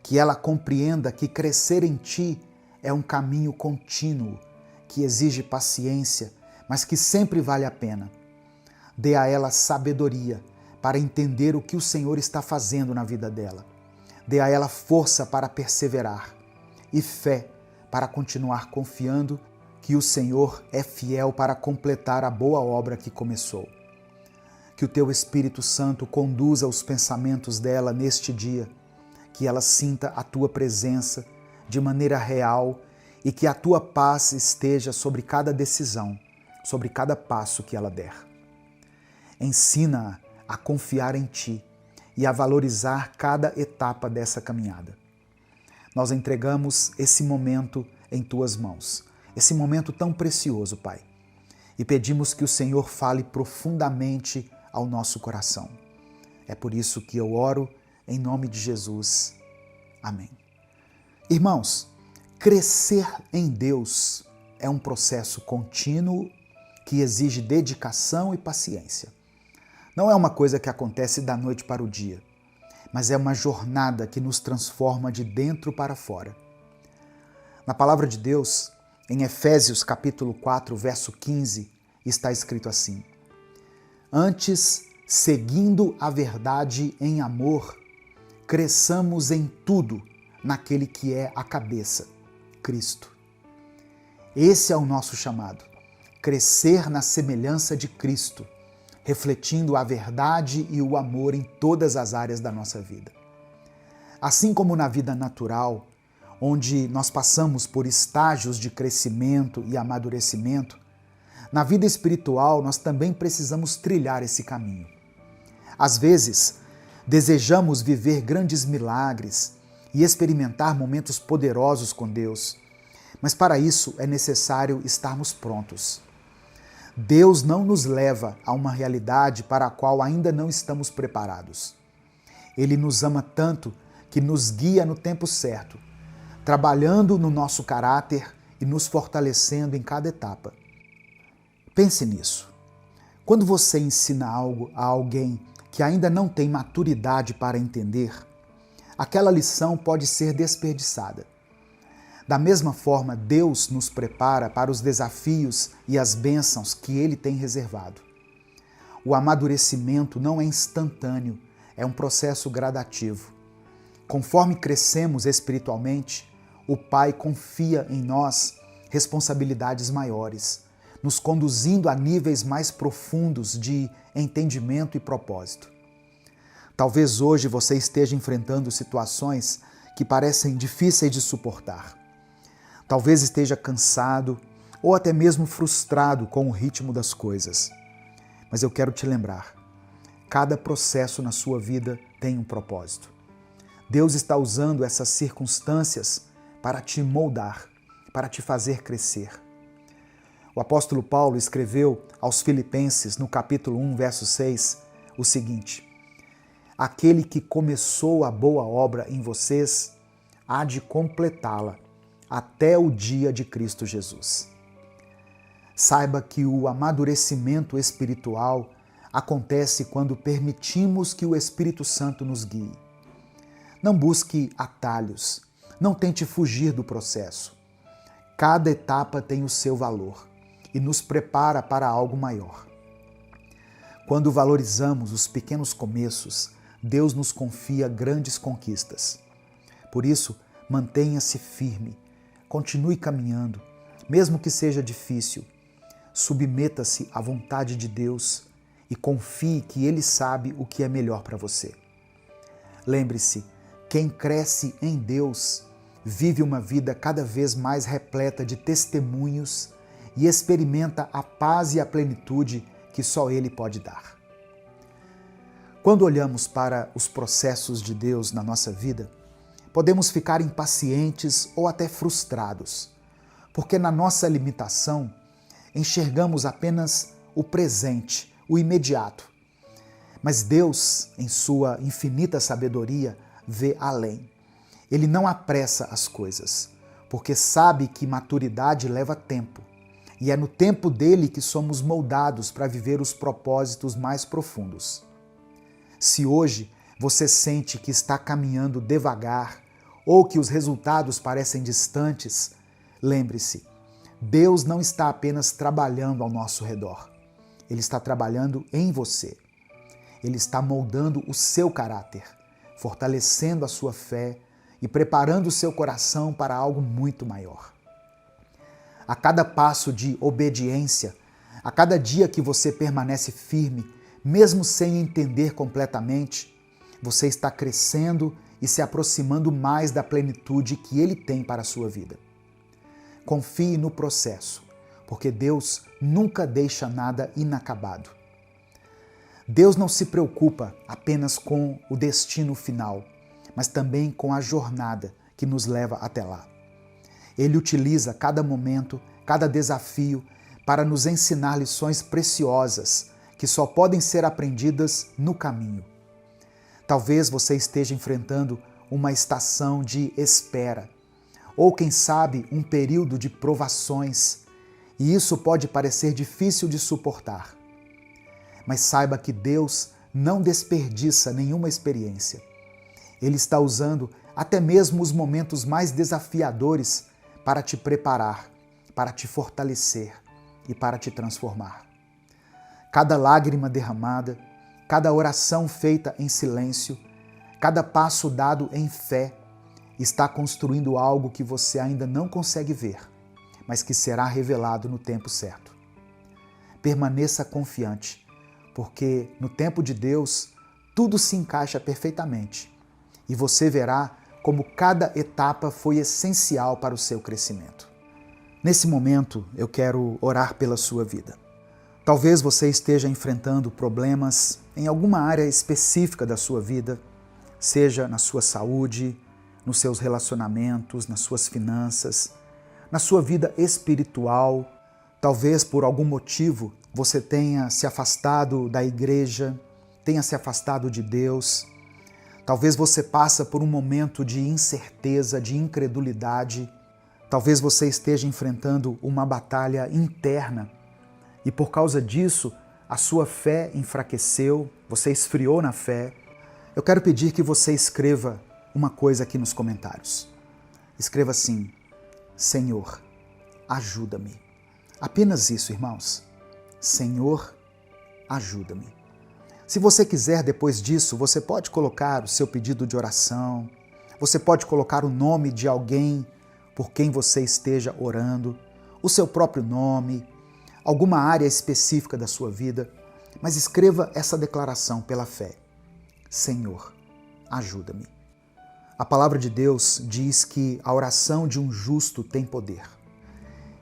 que ela compreenda que crescer em Ti é um caminho contínuo, que exige paciência, mas que sempre vale a pena. Dê a ela sabedoria para entender o que o Senhor está fazendo na vida dela. Dê a ela força para perseverar e fé para continuar confiando que o Senhor é fiel para completar a boa obra que começou. Que o Teu Espírito Santo conduza os pensamentos dela neste dia, que ela sinta a Tua presença de maneira real e que a Tua paz esteja sobre cada decisão, sobre cada passo que ela der. Ensina-a a confiar em Ti e a valorizar cada etapa dessa caminhada. Nós entregamos esse momento em Tuas mãos, esse momento tão precioso, Pai, e pedimos que o Senhor fale profundamente ao nosso coração. É por isso que eu oro em nome de Jesus. Amém. Irmãos, crescer em Deus é um processo contínuo que exige dedicação e paciência. Não é uma coisa que acontece da noite para o dia, mas é uma jornada que nos transforma de dentro para fora. Na palavra de Deus, Em Efésios capítulo 4, verso 15, está escrito assim: Antes, seguindo a verdade em amor, cresçamos em tudo naquele que é a cabeça, Cristo. Esse é o nosso chamado, crescer na semelhança de Cristo, refletindo a verdade e o amor em todas as áreas da nossa vida. Assim como na vida natural, onde nós passamos por estágios de crescimento e amadurecimento, na vida espiritual nós também precisamos trilhar esse caminho. Às vezes, desejamos viver grandes milagres e experimentar momentos poderosos com Deus, mas para isso é necessário estarmos prontos. Deus não nos leva a uma realidade para a qual ainda não estamos preparados. Ele nos ama tanto que nos guia no tempo certo, trabalhando no nosso caráter e nos fortalecendo em cada etapa. Pense nisso. Quando você ensina algo a alguém que ainda não tem maturidade para entender, aquela lição pode ser desperdiçada. Da mesma forma, Deus nos prepara para os desafios e as bênçãos que Ele tem reservado. O amadurecimento não é instantâneo, é um processo gradativo. Conforme crescemos espiritualmente, o Pai confia em nós responsabilidades maiores, nos conduzindo a níveis mais profundos de entendimento e propósito. Talvez hoje você esteja enfrentando situações que parecem difíceis de suportar. Talvez esteja cansado ou até mesmo frustrado com o ritmo das coisas. Mas eu quero te lembrar, cada processo na sua vida tem um propósito. Deus está usando essas circunstâncias para te moldar, para te fazer crescer. O apóstolo Paulo escreveu aos Filipenses, no capítulo 1, verso 6, o seguinte: Aquele que começou a boa obra em vocês há de completá-la até o dia de Cristo Jesus. Saiba que o amadurecimento espiritual acontece quando permitimos que o Espírito Santo nos guie. Não busque atalhos, não tente fugir do processo. Cada etapa tem o seu valor e nos prepara para algo maior. Quando valorizamos os pequenos começos, Deus nos confia grandes conquistas. Por isso, mantenha-se firme, continue caminhando, mesmo que seja difícil. Submeta-se à vontade de Deus e confie que Ele sabe o que é melhor para você. Lembre-se, quem cresce em Deus vive uma vida cada vez mais repleta de testemunhos e experimenta a paz e a plenitude que só Ele pode dar. Quando olhamos para os processos de Deus na nossa vida, podemos ficar impacientes ou até frustrados, porque na nossa limitação enxergamos apenas o presente, o imediato. Mas Deus, em sua infinita sabedoria, vê além. Ele não apressa as coisas, porque sabe que maturidade leva tempo. E é no tempo dele que somos moldados para viver os propósitos mais profundos. Se hoje você sente que está caminhando devagar ou que os resultados parecem distantes, lembre-se, Deus não está apenas trabalhando ao nosso redor. Ele está trabalhando em você. Ele está moldando o seu caráter, fortalecendo a sua fé e preparando o seu coração para algo muito maior. A cada passo de obediência, a cada dia que você permanece firme, mesmo sem entender completamente, você está crescendo e se aproximando mais da plenitude que Ele tem para a sua vida. Confie no processo, porque Deus nunca deixa nada inacabado. Deus não se preocupa apenas com o destino final, mas também com a jornada que nos leva até lá. Ele utiliza cada momento, cada desafio para nos ensinar lições preciosas que só podem ser aprendidas no caminho. Talvez você esteja enfrentando uma estação de espera, ou quem sabe um período de provações, e isso pode parecer difícil de suportar. Mas saiba que Deus não desperdiça nenhuma experiência. Ele está usando até mesmo os momentos mais desafiadores para te preparar, para te fortalecer e para te transformar. Cada lágrima derramada, cada oração feita em silêncio, cada passo dado em fé está construindo algo que você ainda não consegue ver, mas que será revelado no tempo certo. Permaneça confiante, porque no tempo de Deus tudo se encaixa perfeitamente e você verá como cada etapa foi essencial para o seu crescimento. Nesse momento, eu quero orar pela sua vida. Talvez você esteja enfrentando problemas em alguma área específica da sua vida, seja na sua saúde, nos seus relacionamentos, nas suas finanças, na sua vida espiritual. Talvez por algum motivo você tenha se afastado da igreja, tenha se afastado de Deus. Talvez você passe por um momento de incerteza, de incredulidade. Talvez você esteja enfrentando uma batalha interna e por causa disso a sua fé enfraqueceu, você esfriou na fé. Eu quero pedir que você escreva uma coisa aqui nos comentários. Escreva assim: Senhor, ajuda-me. Apenas isso, irmãos. Senhor, ajuda-me. Se você quiser, depois disso, você pode colocar o seu pedido de oração, você pode colocar o nome de alguém por quem você esteja orando, o seu próprio nome, alguma área específica da sua vida, mas escreva essa declaração pela fé. Senhor, ajuda-me. A palavra de Deus diz que a oração de um justo tem poder.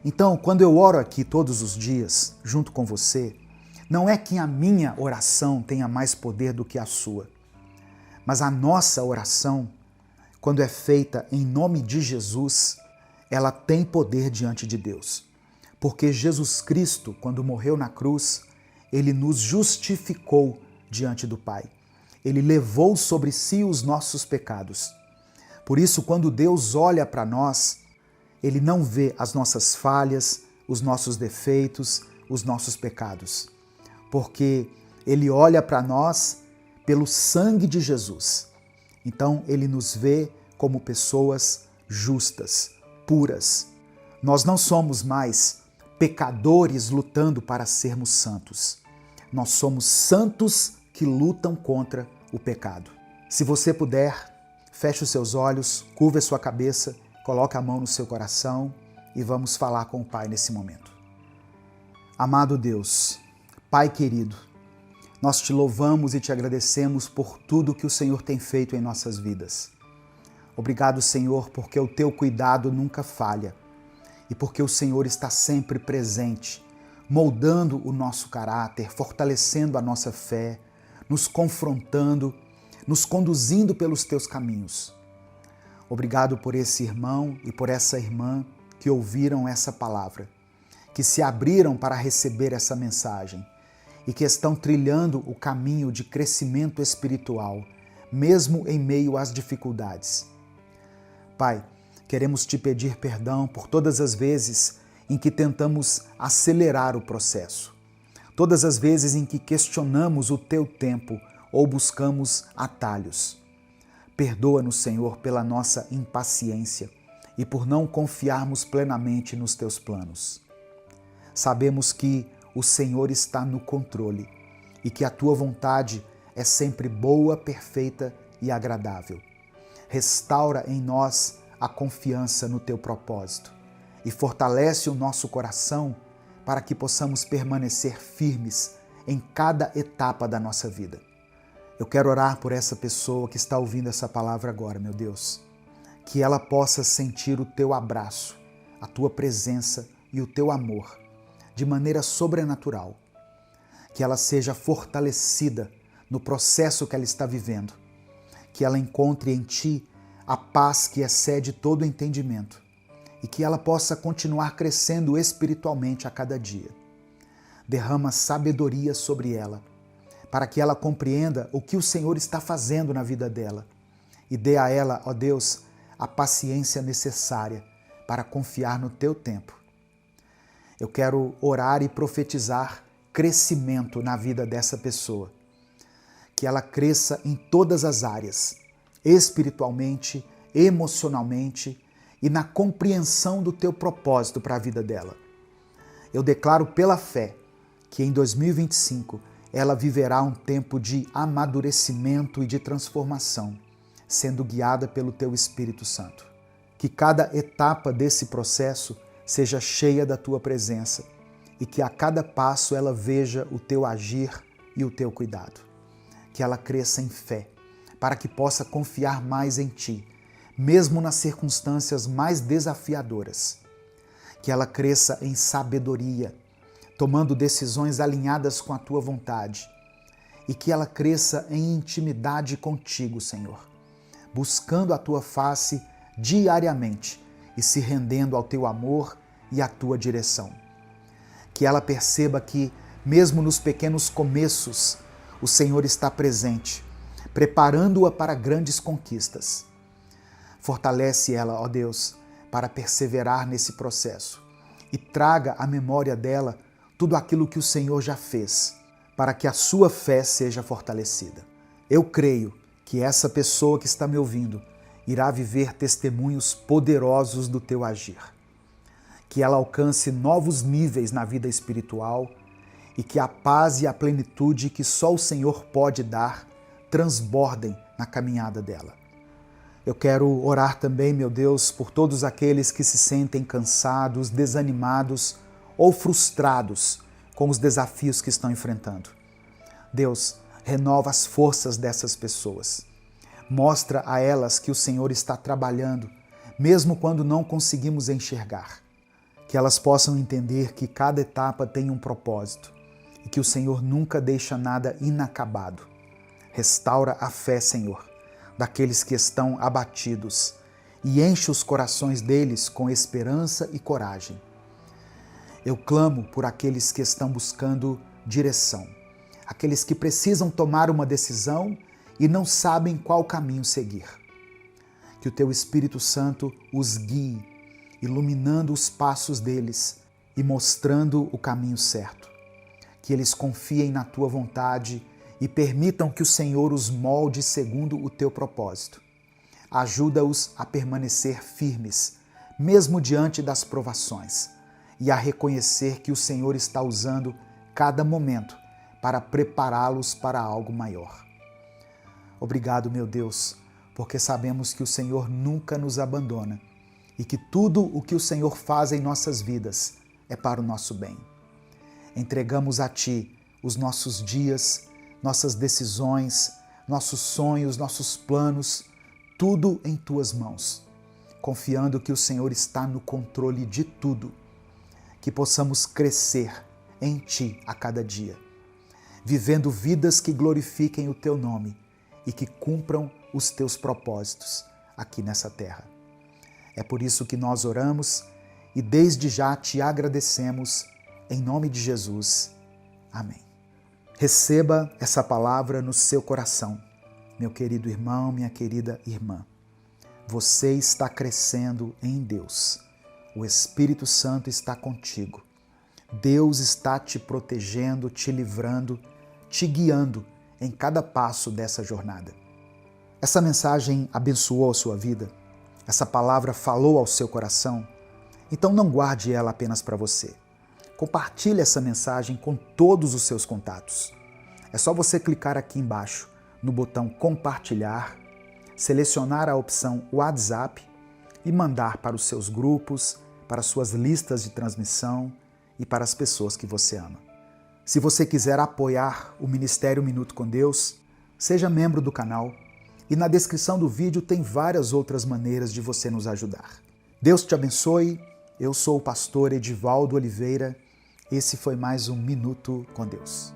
Então, quando eu oro aqui todos os dias, junto com você, não é que a minha oração tenha mais poder do que a sua, mas a nossa oração, quando é feita em nome de Jesus, ela tem poder diante de Deus. Porque Jesus Cristo, quando morreu na cruz, ele nos justificou diante do Pai. Ele levou sobre si os nossos pecados. Por isso, quando Deus olha para nós, ele não vê as nossas falhas, os nossos defeitos, os nossos pecados. Porque ele olha para nós pelo sangue de Jesus. Então, ele nos vê como pessoas justas, puras. Nós não somos mais pecadores lutando para sermos santos. Nós somos santos que lutam contra o pecado. Se você puder, feche os seus olhos, curva a sua cabeça, coloque a mão no seu coração e vamos falar com o Pai nesse momento. Amado Deus, Pai querido, nós te louvamos e te agradecemos por tudo que o Senhor tem feito em nossas vidas. Obrigado, Senhor, porque o teu cuidado nunca falha e porque o Senhor está sempre presente, moldando o nosso caráter, fortalecendo a nossa fé, nos confrontando, nos conduzindo pelos teus caminhos. Obrigado por esse irmão e por essa irmã que ouviram essa palavra, que se abriram para receber essa mensagem e que estão trilhando o caminho de crescimento espiritual, mesmo em meio às dificuldades. Pai, queremos te pedir perdão por todas as vezes em que tentamos acelerar o processo, todas as vezes em que questionamos o teu tempo ou buscamos atalhos. Perdoa-nos, Senhor, pela nossa impaciência e por não confiarmos plenamente nos teus planos. Sabemos que o Senhor está no controle e que a tua vontade é sempre boa, perfeita e agradável. Restaura em nós a confiança no teu propósito e fortalece o nosso coração para que possamos permanecer firmes em cada etapa da nossa vida. Eu quero orar por essa pessoa que está ouvindo essa palavra agora, meu Deus, que ela possa sentir o teu abraço, a tua presença e o teu amor de maneira sobrenatural, que ela seja fortalecida no processo que ela está vivendo, que ela encontre em ti a paz que excede todo entendimento e que ela possa continuar crescendo espiritualmente a cada dia. Derrama sabedoria sobre ela, para que ela compreenda o que o Senhor está fazendo na vida dela e dê a ela, ó Deus, a paciência necessária para confiar no teu tempo. Eu quero orar e profetizar crescimento na vida dessa pessoa, que ela cresça em todas as áreas, espiritualmente, emocionalmente e na compreensão do teu propósito para a vida dela. Eu declaro pela fé que em 2025 ela viverá um tempo de amadurecimento e de transformação, sendo guiada pelo teu Espírito Santo. Que cada etapa desse processo seja cheia da tua presença e que a cada passo ela veja o teu agir e o teu cuidado. Que ela cresça em fé, para que possa confiar mais em ti, mesmo nas circunstâncias mais desafiadoras. Que ela cresça em sabedoria, tomando decisões alinhadas com a tua vontade. E que ela cresça em intimidade contigo, Senhor, buscando a tua face diariamente e se rendendo ao teu amor e à tua direção. Que ela perceba que, mesmo nos pequenos começos, o Senhor está presente, preparando-a para grandes conquistas. Fortalece ela, ó Deus, para perseverar nesse processo e traga à memória dela tudo aquilo que o Senhor já fez, para que a sua fé seja fortalecida. Eu creio que essa pessoa que está me ouvindo irá viver testemunhos poderosos do teu agir. Que ela alcance novos níveis na vida espiritual e que a paz e a plenitude que só o Senhor pode dar transbordem na caminhada dela. Eu quero orar também, meu Deus, por todos aqueles que se sentem cansados, desanimados ou frustrados com os desafios que estão enfrentando. Deus, renova as forças dessas pessoas. Mostra a elas que o Senhor está trabalhando, mesmo quando não conseguimos enxergar. Que elas possam entender que cada etapa tem um propósito e que o Senhor nunca deixa nada inacabado. Restaura a fé, Senhor, daqueles que estão abatidos e enche os corações deles com esperança e coragem. Eu clamo por aqueles que estão buscando direção, aqueles que precisam tomar uma decisão e não sabem qual caminho seguir. Que o teu Espírito Santo os guie, iluminando os passos deles e mostrando o caminho certo. Que eles confiem na tua vontade e permitam que o Senhor os molde segundo o teu propósito. Ajuda-os a permanecer firmes, mesmo diante das provações, e a reconhecer que o Senhor está usando cada momento para prepará-los para algo maior. Obrigado, meu Deus, porque sabemos que o Senhor nunca nos abandona e que tudo o que o Senhor faz em nossas vidas é para o nosso bem. Entregamos a Ti os nossos dias, nossas decisões, nossos sonhos, nossos planos, tudo em Tuas mãos, confiando que o Senhor está no controle de tudo, que possamos crescer em Ti a cada dia, vivendo vidas que glorifiquem o Teu nome e que cumpram os Teus propósitos aqui nessa terra. É por isso que nós oramos e desde já Te agradecemos, em nome de Jesus. Amém. Receba essa palavra no seu coração, meu querido irmão, minha querida irmã. Você está crescendo em Deus. O Espírito Santo está contigo. Deus está te protegendo, te livrando, te guiando em cada passo dessa jornada. Essa mensagem abençoou a sua vida? Essa palavra falou ao seu coração? Então não guarde ela apenas para você. Compartilhe essa mensagem com todos os seus contatos. É só você clicar aqui embaixo no botão compartilhar, selecionar a opção WhatsApp e mandar para os seus grupos, para suas listas de transmissão e para as pessoas que você ama. Se você quiser apoiar o Ministério Minuto com Deus, seja membro do canal e na descrição do vídeo tem várias outras maneiras de você nos ajudar. Deus te abençoe. Eu sou o pastor Edivaldo Oliveira. Esse foi mais um Minuto com Deus.